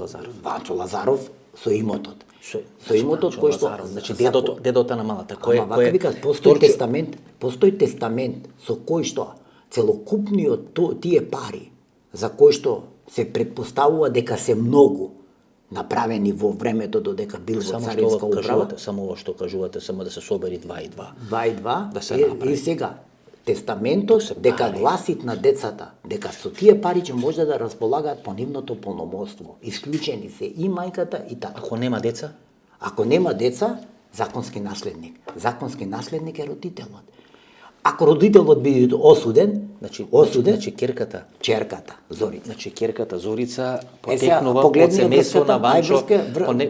Лазаров. Ванчо Лазаров со имотот. Со имотот кој што, значи дедото на малата, постои тестамент со кој што целокупниот тие пари за кои што се претпоставува дека се многу направени во времето додека бил во царинска управа. Само ова што кажувате, само да се собери 2 и 2. 2 и 2 и сега тестаментот дека гласит на децата дека со тие пари ќе може да располагаат по нивното полномоство. Исклучени се и мајката и татото. Ако нема деца, законски наследник. Законски наследник е родителот. Ако родителот биде осуден, значи черката Зорица. Значи керката Зорица потекнува од семејство на Ванчо,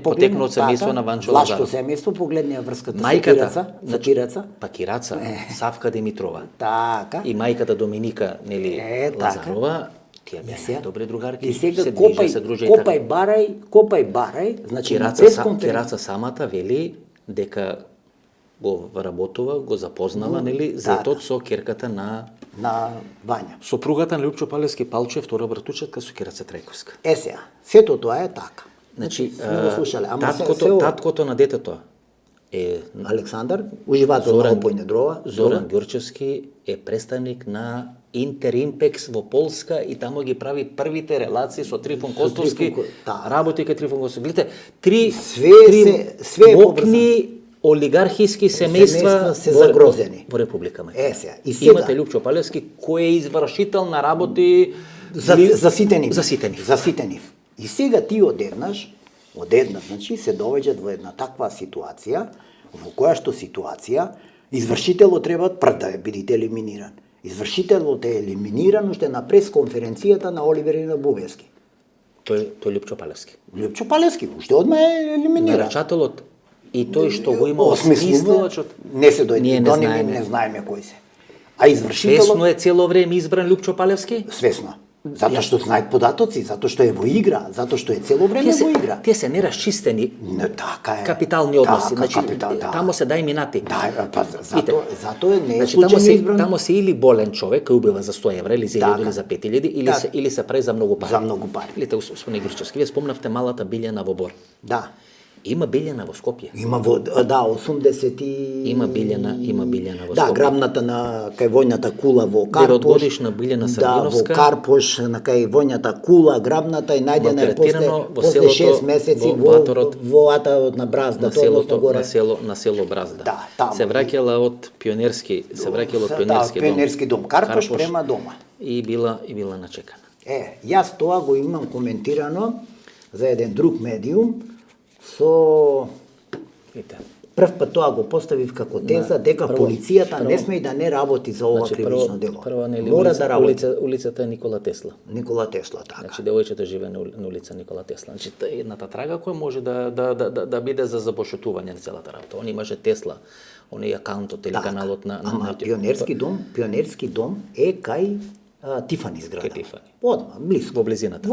потекнува од семејство на Ванчо Лазаров. Влашко семејство, погледнија врската со Кираца. Па Кираца, Савка Димитрова. Така. И мајката Доминика, нели, Лазарова, тие беа добри другарки. И сега копај барај, значи на пресконференција. Кираца самата вели дека го вработува, го запознава, нели, зетот со керката на Вања. Сопругата на Лјупчо Палевски Палчо е втора братучетка со Кираца Трајковска. Сега, сето тоа е така. Значи, слушале, таткото на детето е Александар, уживател на опојна дрова. Зоран Ѓурчевски е представник на Интеримпекс во Полска и тамо ги прави првите релации со Трифон Костовски. Работи кај Трифон Костовски. Гледате, три мокни олигархиски семејства се загрозени во Република Македонија. Имате Лјупчо Палевски кој е извршител на работи заситени. И сега ти одеднаш, значи се довеѓат во една таква ситуација, во која што ситуација извршителот треба прв да биде елиминиран. Извршителот е елиминиран уште на пресконференцијата на Оливер и на Бубевски. Тој Лјупчо Палевски. Лјупчо Палевски уште одма е елиминиран. Нарачателот и тој што го има осмислувачот не се дојде не знаеме кој се. А извршителот свесно е цело време избран Лјупчо Палевски? Свесно. Затоа што знаат податоци, затоа што е во игра, затоа што е цело време во игра. Тие се нерасчистени капитални односи, значи тамо се дај минати. Па затоа не е значи, случајно избран. Тамо се или болен човек кој убива за 100 евра или за 1000 или за 5000 или се прави за многу пари. За многу пари. Или господин Гричевски, вие спомнавте малата Билјана во Бор. Да. Има Билјана во Скопје. Има во 80 Има Билјана во Скопје. Да, грабната на кај војната кула во Карпош. 9-годишна Билјана Срдиновска. Да, во Карпош на кај војната кула, грабната и најдена е после 6 месеци во атаот на Бразда, на село Бразда. Да, таму. Се враќала од пионерски дом. Пионерски дом Карпош према дома. И била начекана. Јас тоа го имам коментирано за еден друг медиум со прв пат тоа го поставив како теза дека полицијата не сме и да не работи за ова кривично дело. Мора да работи. Улицата е Никола Тесла. Никола Тесла, така. Значи девојчето живее на улица Никола Тесла. Значи едната трага која може да биде за забошутување на целата работа. Он имаше Тесла, оној акаунтот или каналот на Пионерски дом е кај Тифани зграда. Тифани. Одма, близко. Во близината.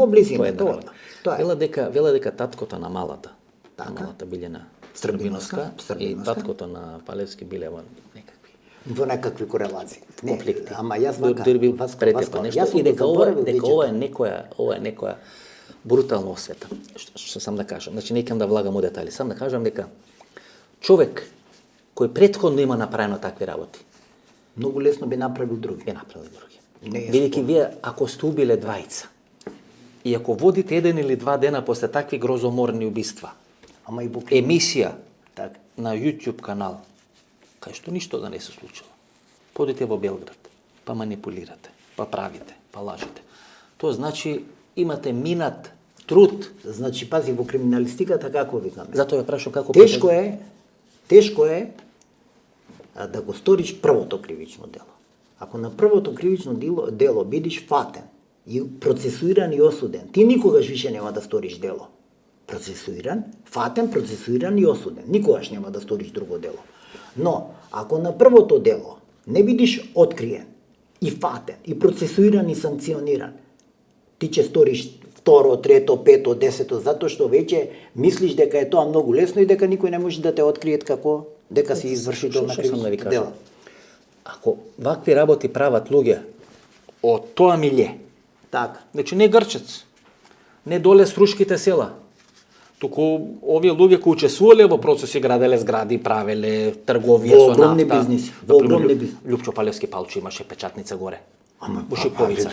Тоа е. Вела дека таткото на малата Билјана Србиновска и таткото на Палевски биле во некакви корелации. Конфликти. Ама јас претепа нешто и дека ова е некоја брутална освета. Што сам да кажам, значи не ќе да влагам во детали, сам да кажам дека човек кој претходно има направено такви работи, многу лесно би направил други. Бидејќи вие ако сте убиле двајца и ако водите еден или два дена после такви грозоморни убиства, емисија на YouTube канал, кај што ништо да не се случило. Подите во Белград, па манипулирате, па правите, па лажете. Тоа значи имате минат труд. Значи пази во криминалистиката како викаме. Затоа ја прашам како тешко е да го сториш првото кривично дело. Ако на првото кривично дело бидиш фатен и процесуиран и осуден, ти никогаш више нема да сториш дело. Фатен, процесуиран и осуден. Никогаш нема да сториш друго дело. Но, ако на првото дело не бидиш откриен и фатен, и процесуиран и санкциониран, ти ќе сториш второ, трето, пето, десето, затоа што веќе мислиш дека е тоа многу лесно и дека никој не може да те откриет како дека си извршител на кривично дело. Ако вакви работи прават луѓе од тоа милје, така. Значи не Грчец, не доле срушките села, туку овие луѓе кои учествувале во процеси, граделе згради, правеле трговија со нафта. Во огромни бизниси. Лјупчо Палевски Палчо имаше печатница горе. Во Шиповица.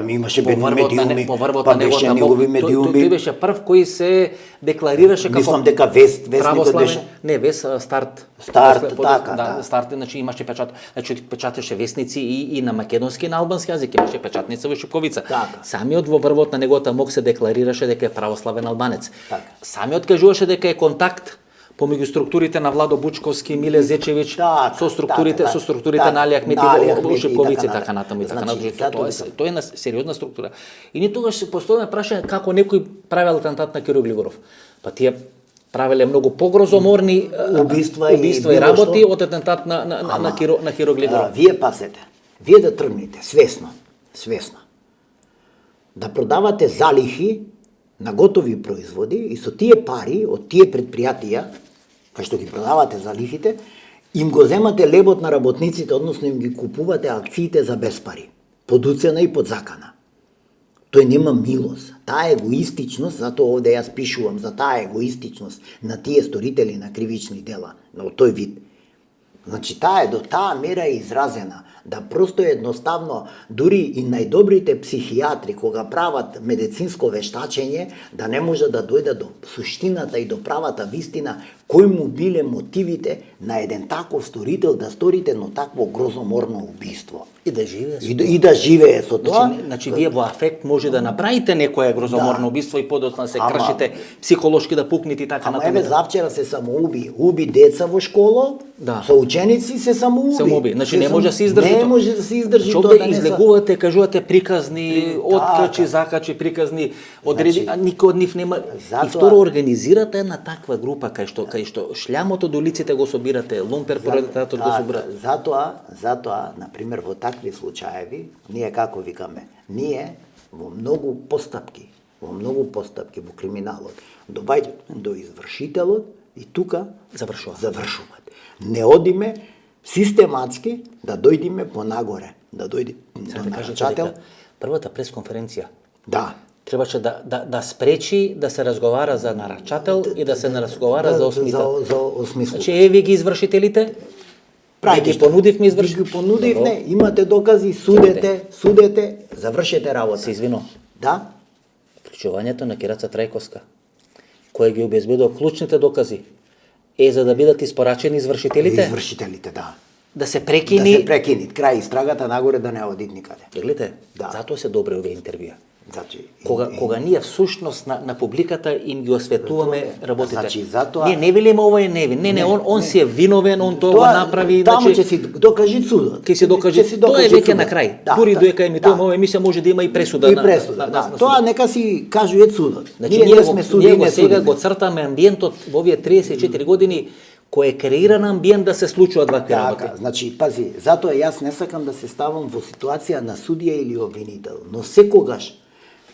Имаше медиуми, па беше негови медиуми. Тој беше прв кој се декларираше како мислам дека вестникот беше Вест Старт, така. Старт, значи имаше печат, значи печатеше вестници и на македонски и на албански јазик, имаше печатница во Шиповица. Самиот во врвот на неговата мок се декларираше дека е православен албанец. Самиот кажуваше дека е контакт помеѓу структурите на Владо Бучковски, Миле Зечевич, со структурите на Али Ахмети во Шиповица и така натаму. Тоа е една сериозна структура. И ние тогаш се постојаме прашање како некој правел атентат на Киро Глигоров. Па тие правеле многу погрозоморни убиства и работи од атентат на Киро Глигоров. Вие пасете, вие да тргнете свесно, да продавате залихи на готови производи и со тие пари од тие предпријатија, кај што ги продавате залихите, им го земате лебот на работниците, односно им ги купувате акциите за без пари, под уцена и под закана. Тој нема милост. Таа егоистичност, затоа овде јас пишувам за таа егоистичност на тие сторители на кривични дела, но тој вид. Значи таа до таа мера е изразена, да просто едноставно, дури и најдобрите психијатри кога прават медицинско вештачење, да не може да дојде до суштината и до правата вистина, кои му биле мотивите на еден таков сторител да сторите едно такво грозоморно убиство. И да живее со тоа. И да живее со тоа. Значи вие во афект може да направите некое грозоморно убиство и подоцна се кршите психолошки да пукнете и така натаму. Ама еве завчера се уби деца во школа, со ученици се самоуби. Значи не може да се издржи. Не може да се издржи тоа. Да излегувате, кажувате приказни, откачи, закачи, приказни, одреди, а никој од нив нема. И второ организирате една таква група кај што шлямото до лиците го собирате, лумпер пролетариатот го собирате. Затоа, на пример во такви случаеви, ние како викаме, ние во многу постапки во криминалот, доаѓаат до извршителот и тука завршуваат. Не одиме систематски да дојдеме понагоре, да дојде до нарачател. Првата пресконференција требаше да спречи да се разговара за нарачател и да се разговара за осмислител. Значи, еве ги извршителите, ги понудивме извршителите. Ги понудивме, имате докази, судете, завршете работа. Се извино. Да? Вклучувањето на Кираца Трајковска, кој ги обезбедува клучните докази, за да бидат испорачени извршителите. Извршителите, да. Да се прекини. Да се прекини. Крај истрагата нагоре да не оди никаде. Гледате, затоа се добре овие интервјуа. Значи, кога ние всушност на публиката им ги осветуваме работите. Значи, затоа... Ние не велиме ова е невин. Не, он си е виновен, он тоа го направи. Таму ќе си докажи судот. Ќе си докажи. Тоа е веќе на крај. Дури доека емитуваме ова емисија може да има и пресуда. И пресуда, Тоа нека си кажуе судот. Значи, ние сега го цртаме амбиентот во овие 34 години кој е креиран амбиент да се случуваат вакви работи. Значи, пази, затоа јас не сакам да се ставам во ситуација на судија или обвинител, но секогаш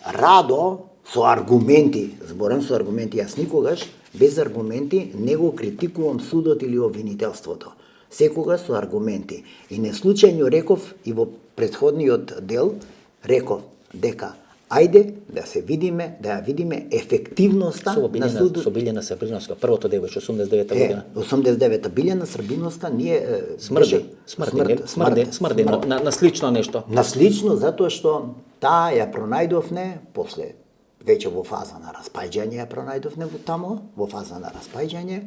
радо со аргументи, зборам со аргументи, јас никогаш без аргументи не го критикувам судот или обвинителството. Секогаш со аргументи. И не случајно реков и во претходниот дел, реков дека ајде да се видиме, да ја видиме ефективноста на судот. Со Билјана Србиновска, првото девојче, 89-та година. 89-та Билјана Србиновска ние смрди на слично нешто. На слично затоа што таа ја пронајдовне после веќе во фаза на распаѓање ја пронајдовне во фаза на распаѓање.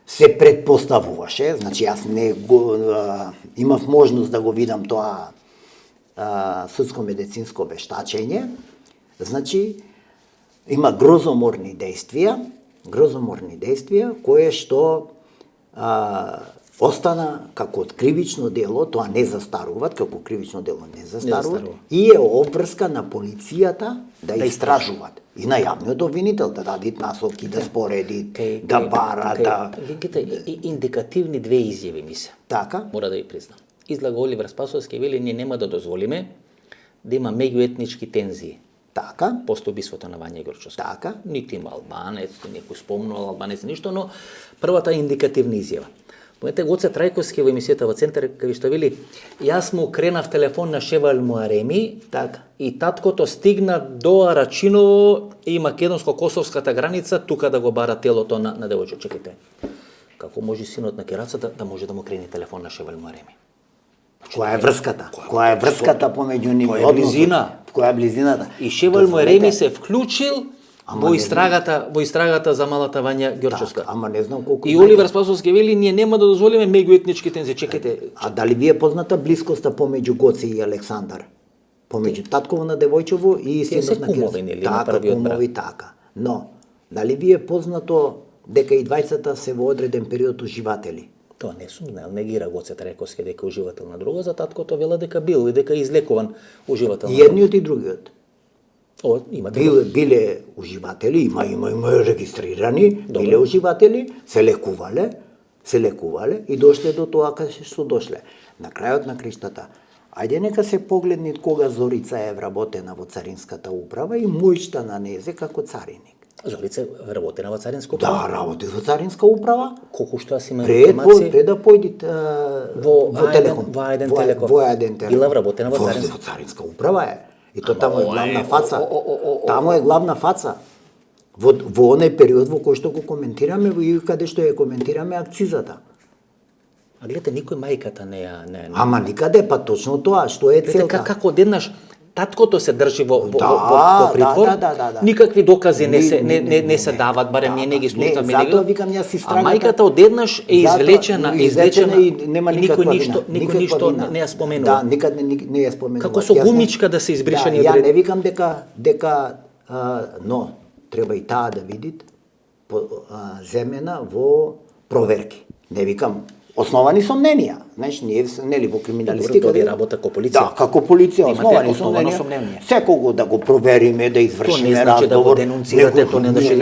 Се предпоставуваше, значи јас не го имав можност да го видам тоа судско-медицинско вештачење. Значи, има грозоморни дејствија кое што остана како кривично дело, тоа не застаруваат, како кривично дело не застарува, и е обврска на полицијата да истражуваат. И на јавниот обвинител да дадат насоки, да споредит, да бара, да... Индикативни две изјави ми се. Така? Мора да ви признам. Излага Оливер Спасовски вели ние нема да дозволиме да има меѓуетнички тензии. Така. После убиството на Вања Ѓурчовски. Така. Нити има албанец, некој спомнал албанец, ништо, но првата индикативна изјава. Помете Гоце Трајковски во емисијата во Центар кај што вели јас му кренав телефон на Шевал Муареми, така, и таткото стигна до Арачиново и македонско-косовската граница тука да го бара телото на девојче. Чекайте. Како може синот на Кераца да може да му крени телефон на Шевал Муареми? Која е врската? Која е врската помеѓу нив? Која е близина? Која е близината? И Шевал Муареми се вклучил во истрагата за малата Вања Ѓурчовска. Ама не знам колку. И Оливер Спасовски вели ние нема да дозволиме меѓуетнички тензии. Чекайте. А дали ви е позната блискоста помеѓу Гоце и Александар? Помеѓу татково на девојчево и синот на Кераца? Така, кумови, така. Но дали ви е познато дека и двајцата се во одреден период уживатели? Тоа не сум знал, негира Гоце Трајковски дека уживател на друго, за таткото вела дека бил и дека излекуван уживател. И едниот и другиот. Имате биле уживатели, има регистрирани, биле уживатели, се лекувале и дошле до тоа кај што дошле. На крајот на криштата, ајде нека се погледни кога Зорица е вработена во Царинската управа и мојшта на незе како цариник. Зорица работена во Царинска управа? Да, работи во Царинска управа. Колку што аз имам информации? Пред да појдите во Телеком. Во Ајден Телеком. Во Ајден Телеком. Била вработена во Царинска. Во Царинска управа е. И то тамо е главна фаца. Тамо е главна фаца. Во оној период во кој што го коментираме и каде што ја коментираме акцизата. А гледате, никој мајката не ја... Ама никаде, па точно тоа, што е целта. Како одеднаш таткото се држи во притвор, никакви докази не се дават, барем ние не ги слушаме. Затоа викам јас истрагата. А мајката одеднаш е извлечена и нема никаква вина. Никој ништо не ја споменува. Да, никаде не ја споменува. Како со гумичка да се избришани од ред. Ја не викам дека но треба и таа да видит земена во проверки. Не викам Основани сомненија. Знаеш, ние нели во криминалистика Тоа ви работа како полиција. Да, како полиција Имате основани основано сомненија. Секого да го провериме, да извршиме тоа не значи разговор. да го денунцирате, тоа не значи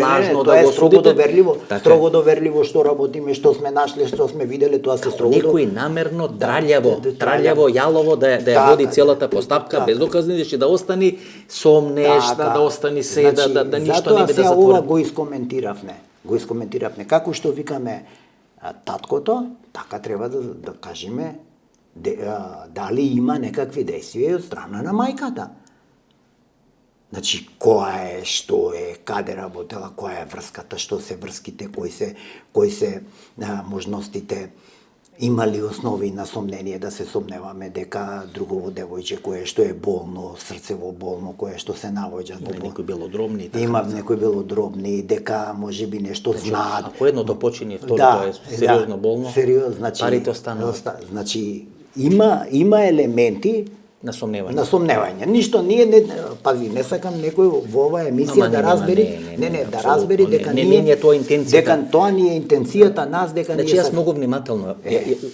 лажно да го строго судите. доверливо, Така е. строго доверливо што работиме, што сме нашли, што сме виделе, тоа се строго. Некој намерно тралјаво, јалово да ја води целата постапка без доказни, че да остани сомнеш, да остани се, да ништо не биде затоа ова затворено. го искоментиравме. Како што викаме таткото, така треба да кажеме дали има некакви действија од страна на мајката. Значи, која е, што е, каде работела, која е врската, што се врските, кои се можностите, има ли основи на сомнение да се сомневаме дека другово девојче кое што е болно, срцево болно, кое што се навоѓа во Некои белодробни. има некои белодробни, дека можеби нешто знаат. Ако едното почине, второто е сериозно болно, значи, парите остануваат. Значи, има елементи На сомневање. на сомневање. Ништо ние не пази, не сакам некој во оваа емисија да разбери, да разбери дека не е тоа интенцијата. Дека тоа ни е интенцијата нас, дека Значи ние јас многу внимателно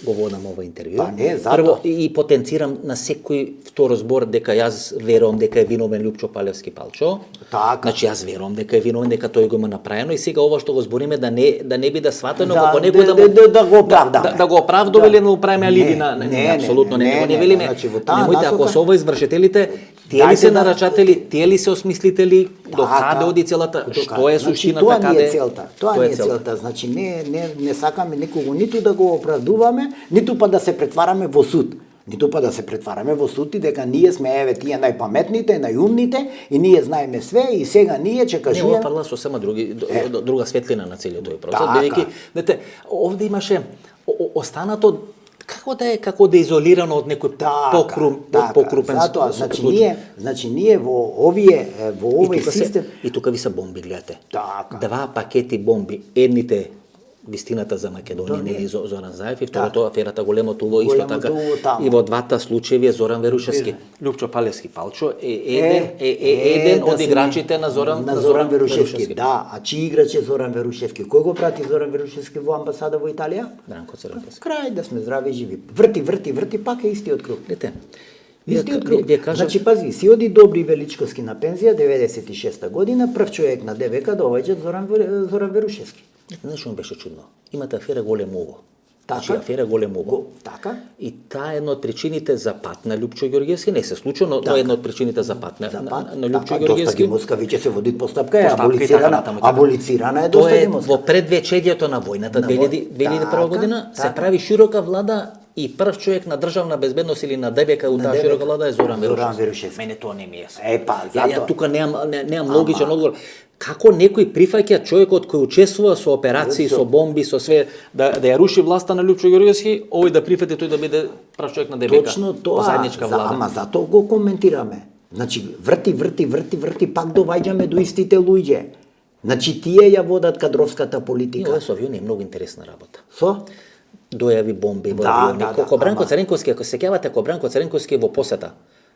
го водам ова интервју. Па не, затоа. Прво и потенцирам на секој второ збор дека јас верувам дека е виновен Лјупчо Палевски Палчо. Така. Значи јас верувам дека е виновен, дека тој го има направено и сега ова што го збориме да не биде сватено како некој да го оправдаме. Да го оправдува или да му правиме алиби на апсолутно не го велиме. Немојте ако се ова извршителите, тие ли се нарачатели, тие ли се осмислители, до каде оди целата, што е суштината, каде? каде? Тоа не е целта. Значи не сакаме никого ниту да го оправдуваме, ниту па да се претвараме во суд. Ниту па да се претвараме во суд и дека ние сме еве тие најпаметните, најумните и ние знаеме све и сега ние че кажуваме. Не, ова фарла сосема друга светлина на целиот тој процес, бидејќи дете овде имаше останато како да е изолирано од некој покрупен случај. Значи ние во овој систем и тука ви се бомби, гледате. Така. 2 пакети бомби, едните вистината за Македонија, нели Зоран Заев и второто аферата Големото уло исто така. И во двата случаи е Зоран Верушевски. Лјупчо Палевски Палчо е еден од играчите на Зоран Верушевски. Да, а чии играч е Зоран Верушевски? Кој го прати Зоран Верушевски во амбасада во Италија? Бранко Црнковски. Крај да сме здрави и живи. Врти, пак е истиот круг. Дете. Истиот круг. Значи пази, си оди Добри Величковски на пензија 96 година, прв човек на ДВК доаѓа Зоран Верушевски. Знаеш што беше чудно? Имате афера Голем Уго. Така? Значи афера Голем Уго. Така? И таа е една од причините за пат на Лјупчо Ѓорѓевски, не се случи, но тоа е една од причините за пат на Лјупчо Ѓорѓевски. Доста ги мускавиќе се води постапка, е аболицирана е доста Тоа е ги муска. во предвечерието на војната 2001 година се прави широка влада и прв човек на државна безбедност или на ДБК у таа широка влада е Зоран Верушевски. Мене тоа не ми е јасно. Ја тука немам логичен одговор. Како некој прифаќа човекот кој учествува со операции, со бомби, со све, да ја руши власта на Лјупчо Ѓорѓевски, овој да прифати тој да биде прав човек на ДБК. Точно тоа, заедничка влада. ама затоа го коментираме. Значи, врти, пак доаѓаме до истите луѓе. Значи, тие ја водат кадровската политика. Ова со авиони е многу интересна работа. Со? Дојави бомби во авиони. Кога Бранко Црнковски, ако се сеќавате, кога Бранко Црнковски во посета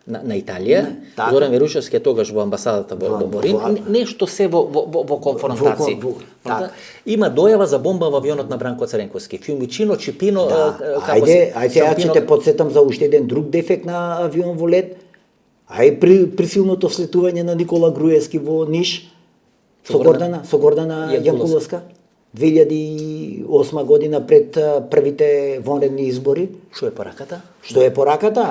на Италија, Зоран Верушевски тогаш во амбасадата во Рим, нешто се во конфронтации. Има дојава за бомба во авионот на Бранко Црнковски. Фјумичино, Чипино, Ајде, ја ќе те подсетам за уште еден друг дефект на авион во лет. Присилното слетување на Никола Груевски во Ниш со Гордана Јанкуловска. 2008 година пред првите вонредни избори. Што е пораката? Што е пораката?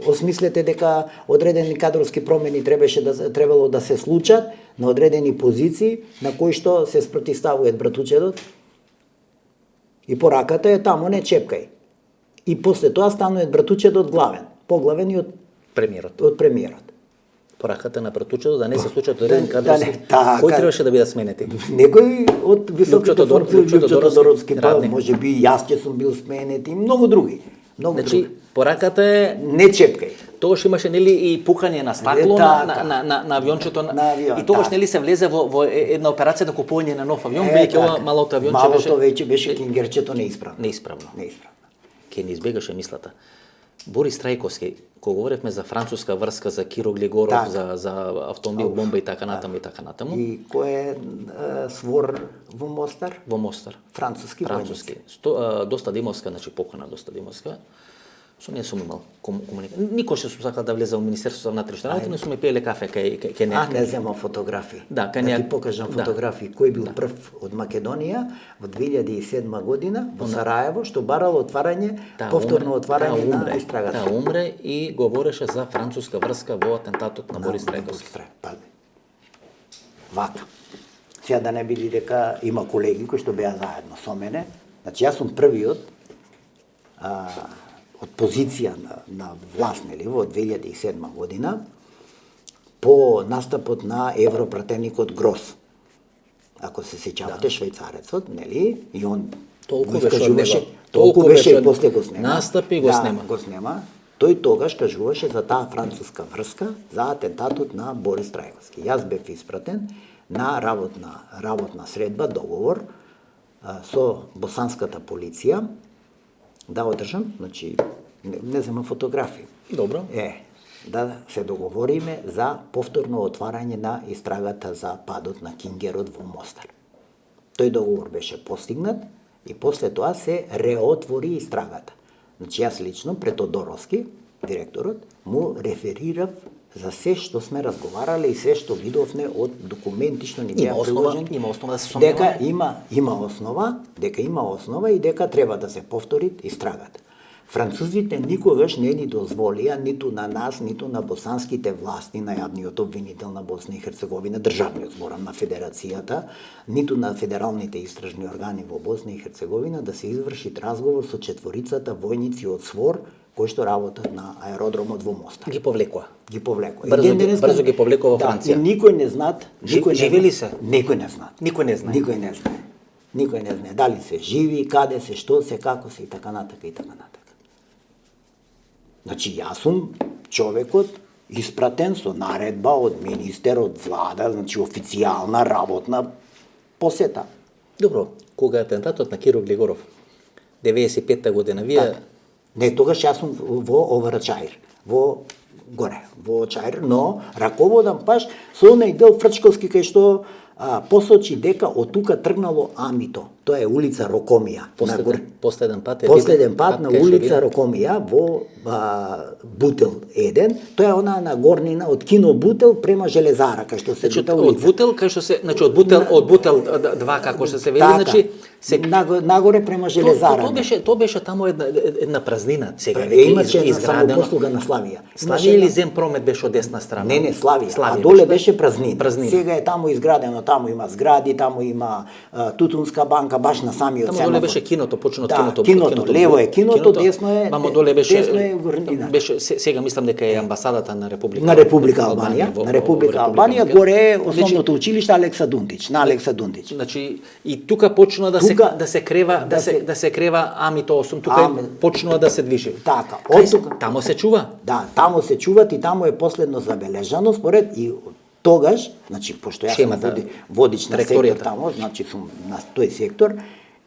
Осмислете дека одредени кадровски промени требало да се случат на одредени позиции на кои што се спротивставуваат братучедот. И пораката е таму, не чепкај. И после тоа станува братучедот главен, поглавен и од премиерот. Пораката на братучедот да не се случат одредени кадровски. Кој требаше да бидат сменети? Некој од високите функции, Лјупчо Тодоровски, може би јас ќе сум бил сменет и многу други. Значи, пораката е не чепкај. Тогаш имаше нели и пукање на стакло на авиончето и тогаш нели се влезе во една операција на купување на нов авион, бидејќи ова малото авионче беше кингерчето неисправно. Ке не избегаше мислата. Борис Трајковски, кога говоревме за француска врска, за Киро Глигоров, за автомобил бомба и така натаму и така натаму. И кој е свор во Мостар? Во Мостар. Француски. Доста Димовска, значи покана Доста Димовска. Со неја сум имал комуникација. Никош сум сакал да влезам во Министерството за внатрешни работи, но сме пиеле кафе кај неја. Не земам фотографии. Да, да ти покажам фотографии. Кој бил прв од Македонија во 2007 година во Сараево, што барало отварање, повторно отварање на истрагата. Умре и говореше за француска врска во атентатот на Борис Трајковски. Вака. Сега да не биде дека има колеги кои што беа заедно со мене. Значи јас сум првиот од позиција на власт, нели, во 2007 година, по настапот на европратеникот Грос. Ако се сеќавате, швајцарецот, нели, и он толку беше и после го снема. Настапи го снема. Го снема. Тој тогаш кажуваше за таа француска врска, за атентатот на Борис Трајковски. Јас бев испратен на работна средба, договор со босанската полиција, да одржам, значи, не земам фотографии. Добро. Да се договориме за повторно отварање на истрагата за падот на Кингерот во Мостар. Тој договор беше постигнат и после тоа се реотвори истрагата. Значи, јас лично пред Тодоровски, директорот, му реферирав за се што сме разговарале и се што видовме од документи што ни беа приложени. Има основа да се сомневаме. Дека има основа и дека треба да се повтори истрагата. Французите никогаш не ни дозволија ниту на нас, ниту на босанските власти, на јавниот обвинител на Босна и Херцеговина, државниот зборам на Федерацијата, ниту на федералните истражни органи во Босна и Херцеговина да се изврши разговор со четворицата војници од СВОР кои што работат на аеродромот во Мостар. Ги повлекоа. Брзо ги повлекоа во Франција. И никој не знаат, живели се? Никој не знаат. Никој не знае. Никој не знае дали се живи, каде се, што се, како се и така натака и така натака. Значи, јас сум човекот испратен со наредба од министер, од влада, значи официјална работна посета. Добро, кога атентатот на Киро Глигоров, 95-та година, вие... Не, тогаш јас сум во Оврачаир, во Чаир, но раководам паш со онај дел Фрчковски кај што посочи дека од тука тргнало Амито. Тоа е улица Рокомија. Последен пат на улица Рокомија во Бутел 1. Тоа е она на горнина од Кино Бутел према Железара, кај што се улица. Од Бутел кај што се, значи од Бутел 2 како што се вели, значи нагоре према Железара. Тоа беше таму една празнина сега имаше изградена послуга на Славија. Славија или Земпромет беше од десна страна? Не, Славија. А доле беше празнина. Сега е таму изградено, таму има згради, таму има Тутунска банка, баш на самиот семафор. Таму доле беше киното, почнато киното. Киното, лево е киното, десно е. Мамо доле беше горнина. Сега мислам дека е амбасадата на Република Албанија. На Република Албанија горе е основното училиште Алекса Дундич, на Алекса Дундич. Значи и тука почна да се крева Амито 8, тука почнува да се движи. Така, таму се чува. Да, таму се чуват и таму е последно забележано според и тогаш, значи пошто јас сум водич на сектор таму, значи сум на тој сектор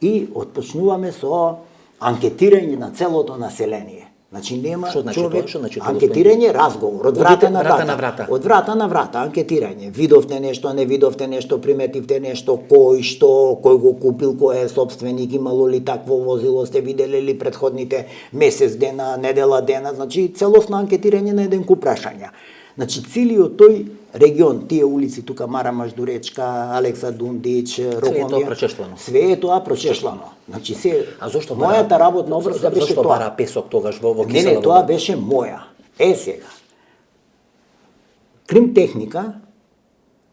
и отпочнуваме со анкетирање на целото население. Значи нема човек, анкетирање, разговор од врата на врата. Од врата на врата анкетирање. Видовте нешто, не видовте нешто, приметивте нешто, кој што, кој го купил, кој е собственик, имало ли такво возило, сте виделе ли предходните месец дена, недела дена, значи целосно анкетирање на еден куп прашања. Значи целиот тој регион, тие улици тука Марамаш Дуречка, Алекса Дундич, Рокомија, све е тоа прочешлано. Значи се мојата работна обврска беше тоа. Зошто бара песок тогаш во кисела вода? Не, тоа беше моја. Сега. Кримтехника,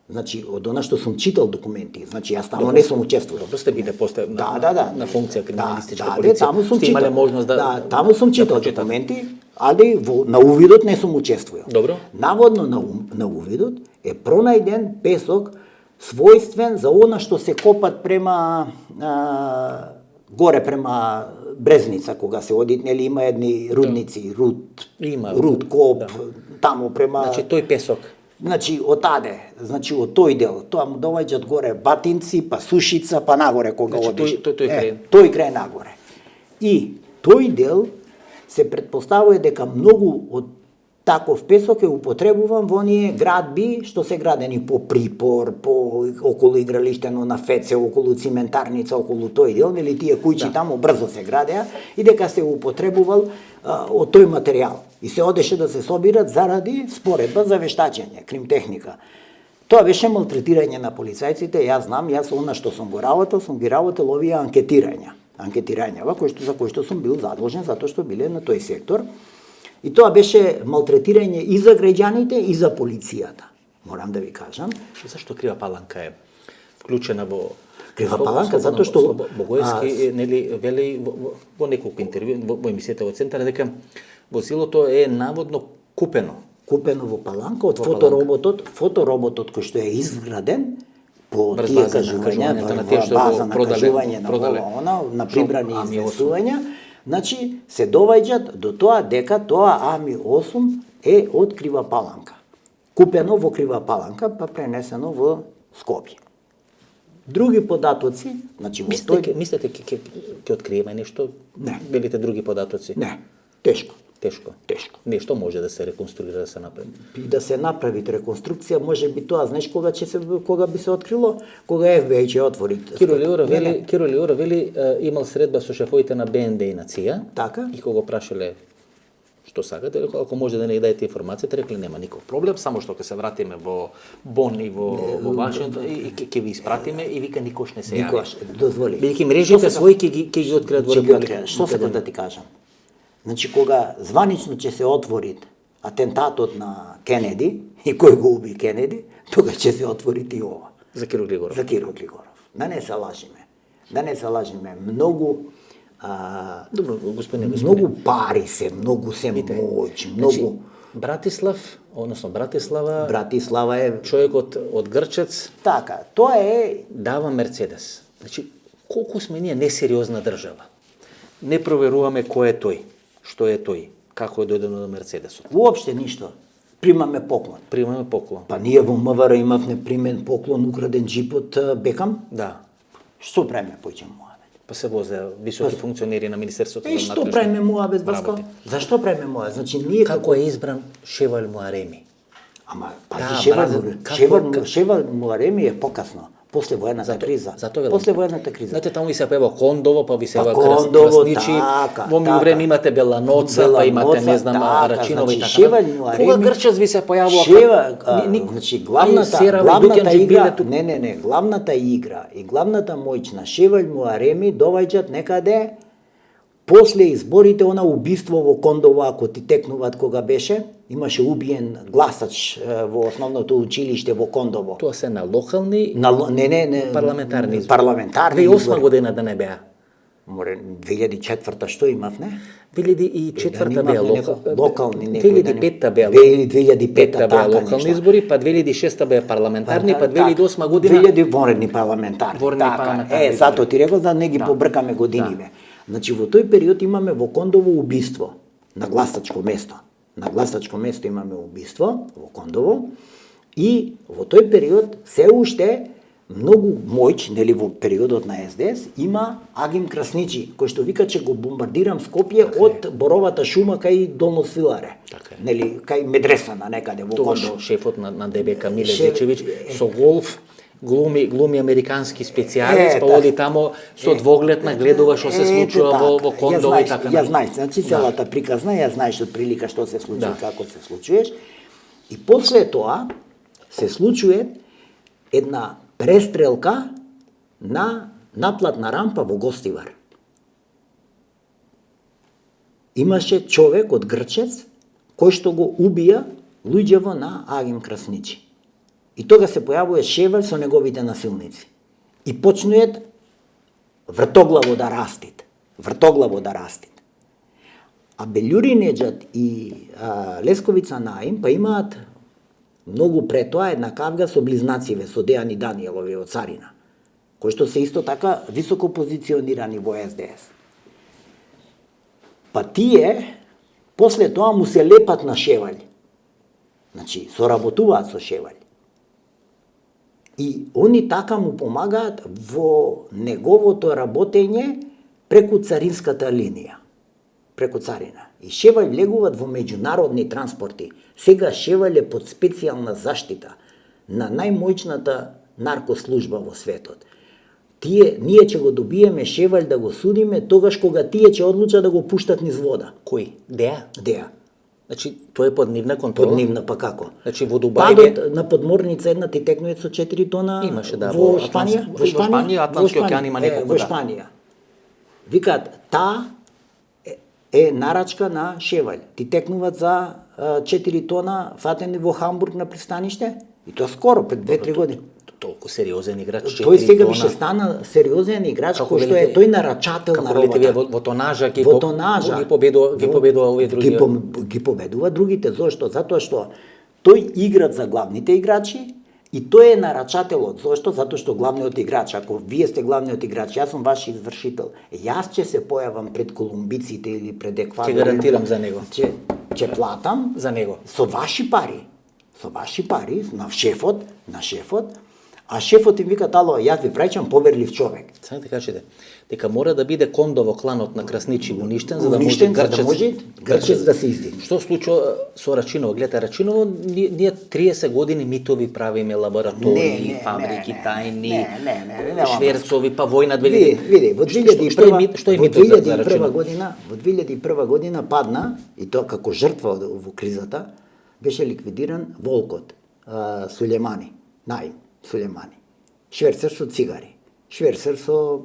значи од она што сум читал документи, значи јас таму не сум учествувал. Добро сте биде после на функција криминалистичка полиција. Таму сум читал. Можност таму сум читал документи, али на увидот не сум учествувал. Добро. Наводно на увидот е пронајден песок својствен за она што се копат према горе према Брезница, кога се оди, нели има едни рудници, руд коп, таму према. Значи тој песок. Значи отаде, значи од тој дел, тоа му доаѓаат горе Батинци, па Сушица, па нагоре кога одиш. Тој крај. Тој крај нагоре. И тој дел се претпоставува дека многу од таков песок е употребуван во оние градби што се градени по Припор, по околу игралиштено на Феце, околу циментарница, околу тој дел, или тие куќи таму брзо се градеа и дека се употребувал од тој материјал. И се одеше да се собират заради споредба за вештачење, кримтехника. Тоа беше малтретирање на полицајците, јас знам, јас она што сум ги работел овие анкетирањава, за кои што сум бил задолжен затоа што биле на тој сектор. И тоа беше малтретирање и за граѓаните и за полицијата. Морам да ви кажам. Зашто Крива Паланка е вклучена во Крива Паланка затоа што Богоевски нели вели во неколку интервју во емисијата во центар дека возилото е наводно купено во Паланка од фотороботот кој што е изграден по тие кажувања на база на кажување на прибрани известувања. Значи, се доваѓаат до тоа дека тоа Ами-8 е од Крива Паланка. Купено во Крива Паланка, па пренесено во Скопје. Други податоци, значи мислите ќе откриеме нешто? Не. Велите други податоци? Не, тешко. Нешто може да се реконструира, да се направи. И да се направи реконструкција, може би тоа, знаеш кога би се открило, кога ФБИ ќе отвори. Киро Лиора вели имал средба со шефовите на БНД и на ЦИА. Така? И кога прашале што сакате, ако може да не дајте информацијата, рекле нема никаков проблем, само што ќе се вратиме во Бон и во Вашингтон и ќе ви испратиме и вика никош не се јави. Никош, дозволи. Бидејќи мрежите своји ќе ги откриат во Република. Што сакам да ти кажам? Значи, кога званично ќе се отвори атентатот на Кенеди, и кој го уби Кенеди, тога ќе се отвори и ова. За Киро Глигоров. Да не се лажиме. Многу Добро, господине. Многу пари се, многу се моќ, многу. Братислава е човек од Грчец. Така, тоа е дава Мерцедес. Значи, колку сме ние несериозна држава. Не проверуваме кој е тој, што е тој, како е дојдено до Мерцедесот. Уопште ништо. Примаме поклон. Па ние во МВР имавме примен поклон, украден джип од Бекам. Да. Што правиме појќе муабет? Па се возеа високи функционери на Министерството за внатрешни. Што правиме муабет, Васко? Зашто правиме муабет? Значи ние како е избран Шевал Муареми? Ама Шевал Муареми е покасно. После воената криза. Знаете, таму ви се пева Кондово, па ви се пева Красничи. Во ми време имате Беланоца, па имате, не знам, Рачинова и така. Кога Грчец ви се појавува? Значи, главната игра и главната моќ на Шевал Муареми доваѓаат некаде после изборите, она убиство во Кондово, ако ти текнуваат кога беше, имаше убиен гласач во основното училиште во Кондово. Тоа се на локални, парламентарни избори. 2008 година да не беа. 2004 што имав, не? 2004 беа локални, 2005 беа 2005 беа локални избори, па 2006 беа парламентарни, па 2008 година 2000 воредни парламентарни. Затоа ти рекол да не ги побркаме годиниве. Значи во тој период имаме во Кондово убиство на гласачко место. На гласачко место имаме убиство во Кондово и во тој период се уште многу моќ, нели во периодот на СДС, има Агим Красничи, кој што вика че го бомбардирам Скопје од Боровата шума кај Долно Свиларе. Нели кај Медресана некаде во Кондово. Тогаш шефот на ДБК Миле Зечевиќ со голф глуми американски специјалист, па оди тамо со двогледна гледува што се случува во Кондово и така. Ја знаеш, значи целата приказна, ја знаеш од прилика што се случува, како се случуваш. И после тоа се случува една престрелка на наплатна рампа во Гостивар. Имаше човек од Грчец кој што го убија луѓево на Агим Красничи. И тога се појавува Шевал со неговите насилници. И почнујат вртоглаво да растит. А Белјури Неџат и Лесковица Наим па имаат многу пред тоа една кавга со близнациве, со Дејан и Даниелови од Царина, кои што се исто така високо позиционирани во СДС. Па тие, после тоа му се лепат на Шевал. Значи, соработуваат со Шевал. И они така му помагаат во неговото работење преку царинската линија. преку царина. И Шевалј влегуваат во меѓународни транспорти. Сега Шевалј е под специјална заштита на најмоćната наркослужба во светот. Ние ќе го добиеме Шевалј да го судиме тогаш кога тие ќе одлучат да го пуштат низ вода. Кој? Деа? Деа. Значи, тоа е под нивна контрола? Под нивна, па како? Значи, во Дубај... Падот на подморница една ти текнуе со 4 тона имаше, да, во Шпанија. Во Шпанија, Атлантски океан има неколку, во Шпанија. Викаат, таа е нарачка на Шевалј. Ти текнуваат за 4 тона фатени во Хамбург на пристаниште, и тоа скоро, пред 2-3 години. Толку сериозен играч, 4 Тој сега тона. више стана сериозен играч, Како кој што е тој нарачател на Како вие работа. во тонажа ги Во тонажа ги победува овие други. Ги победува другите, зошто? Затоа што тој играат за главните играчи и тој е нарачателот. Зошто? Затоа што главниот играч, ако вие сте главниот играч, јас сум ваш извршител, јас ќе се појавам пред колумбиците или пред Еквадор. Ќе гарантирам за него. Ќе платам За него. со ваши пари. Со ваши пари на шефот, а шефот им вика: "Ало, јас ви праќам поверлив човек." Сега да кажете, дека мора да биде кондово кланот на Красничи уништен за да може Уништен, за да може Грчец да се издигне. Што случува со Рачиново? Гледате, Рачиново, ние 30 години митови правиме, лаборатории, фабрики, тајни, шверцови, па војна 2000. Види, во 2001 година, во 2001 година падна, и тоа како жртва во кризата, беше ликвидиран Волкот, Сулемани, Наим Сулемани. Шверцер со цигари, шверцер со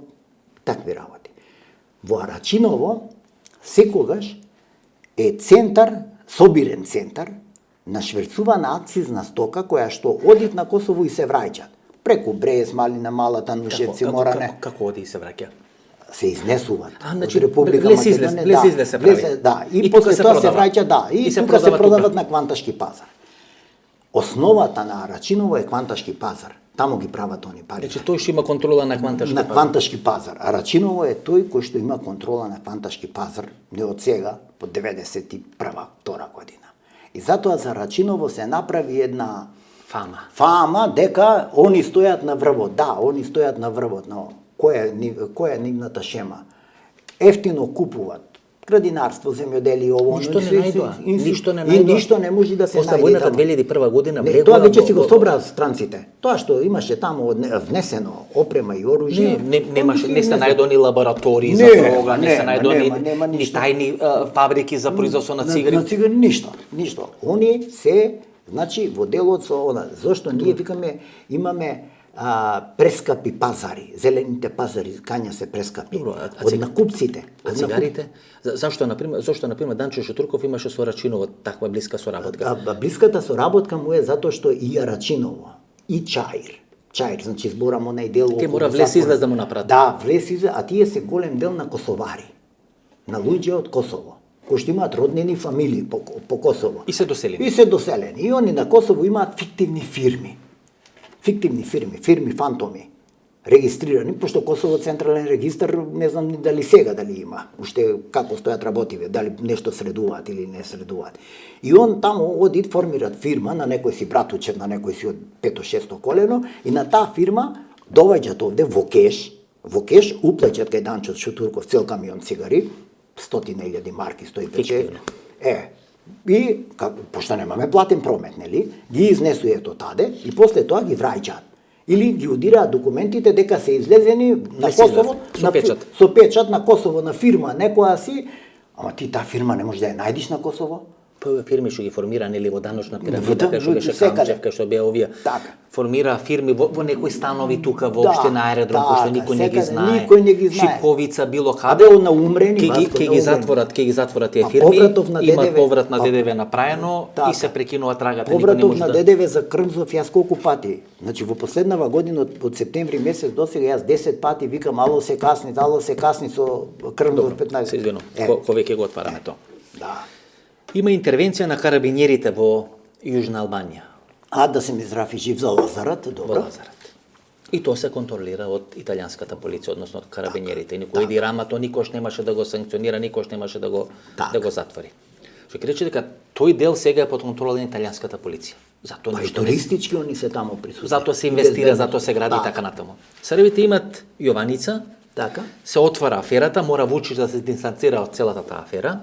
такви работи. Во Рачиново секогаш е центар, собирен центар на шверцувана акцизна стока која што одит на Косово и се враќат. Преку Брест, Малина, Малата, Нушевци, Моране. Како оди и се враќа? Се изнесуваат. Значи, влез излез се прави. Да, и после тоа се враќа, да, и тука се продават на Кванташки пазар. Основата на Рачиново е Кванташки пазар. Таму ги прават они пари. Значи тој што има контрола на Кванташки на пазар. Кванташки пазар. А Рачиново е тој кој што има контрола на Кванташки пазар не од сега, по 91-2 година. И затоа за Рачиново се направи една фама дека они стојат на врвот. Да, они стојат на врвот, но која е нивната шема? Ефтино купуваат градинарство, земјоделие, ово, ништо не најдоа. И ништо не може да се најде. После војната 2001 година влегува. Тоа веќе си го собраа странците. Тоа што имаше таму внесено опрема и оружје, не се најдоа ни лаборатории за дрога, не се најдоа ни тајни фабрики за производство на цигари. На цигари ништо. Они се, значи, во делот со она. Зошто ние викаме имаме прескапи пазари, зелените пазари, кања се прескапи. Од накупците. А цигарите? Зашто например Данчо Шутурков имаше со Рачиново таква блиска соработка? Блиската соработка му е затоа што и Рачиново, и Чаир, значи зборам онај дел околу. Ке мора влез излез да му направат. Да, влез излез, а тие се голем дел на косовари, на луѓе од Косово, кои што имаат роднини фамилии по Косово. И се доселени. И они на Косово имаат фиктивни фирми фантоми, регистрирани, пошто Косово централен регистар, не знам дали сега дали има, уште како стојат работиве, дали нешто средуваат или не средуваат. И он таму оди формират фирма на некој си братучев, на некој си од 5-6 колено, и на таа фирма доваѓаат овде во кеш уплеќат кај Данчо Шутурков цел камион цигари, 100.000 марки, 150. И, пошто немаме платен промет, нели, ги изнесујат од таде и после тоа ги враќаат. Или ги удираат документите дека се излезени на Косово, со печат на Косово, на фирма некоја си, ама ти таа фирма не можеш да ја најдиш на Косово? Фирми што ги формира нели во даночна пирамида, кај што беше Камчев, кај што беа овие. Формира фирми во некои станови тука во општина Аеродром, кои што никој не ги знае. Шиповица, било каде. На умрени, ќе ги затворат тие фирми. Имаат поврат на ДДВ направено и се прекинува трагата. Повратов на ДДВ за Крмзов јас колку пати. Значи во последнава година од септември месец до сега јас 10 пати викам ало се касни со Крмзов 15. Се извинувам, кога ќе го отвараме тоа. Да. Има интервенција на карабинерите во Јужна Албанија. Да се ми здрав и жив за Лазарат, добро. Во Лазарат. И тоа се контролира од италијанската полиција, односно од карабинерите. Никој ди Рама тоа никош немаше да го санкционира, никош немаше да го затвори. Што ќе рече дека тој дел сега е под контрола на италијанската полиција. Затоа и туристички они се таму присутни. Затоа се инвестира, затоа се гради така натаму. Србите имат Јованица, Така. Се отвара аферата, мора Вучич да се дистанцира од целата таа афера.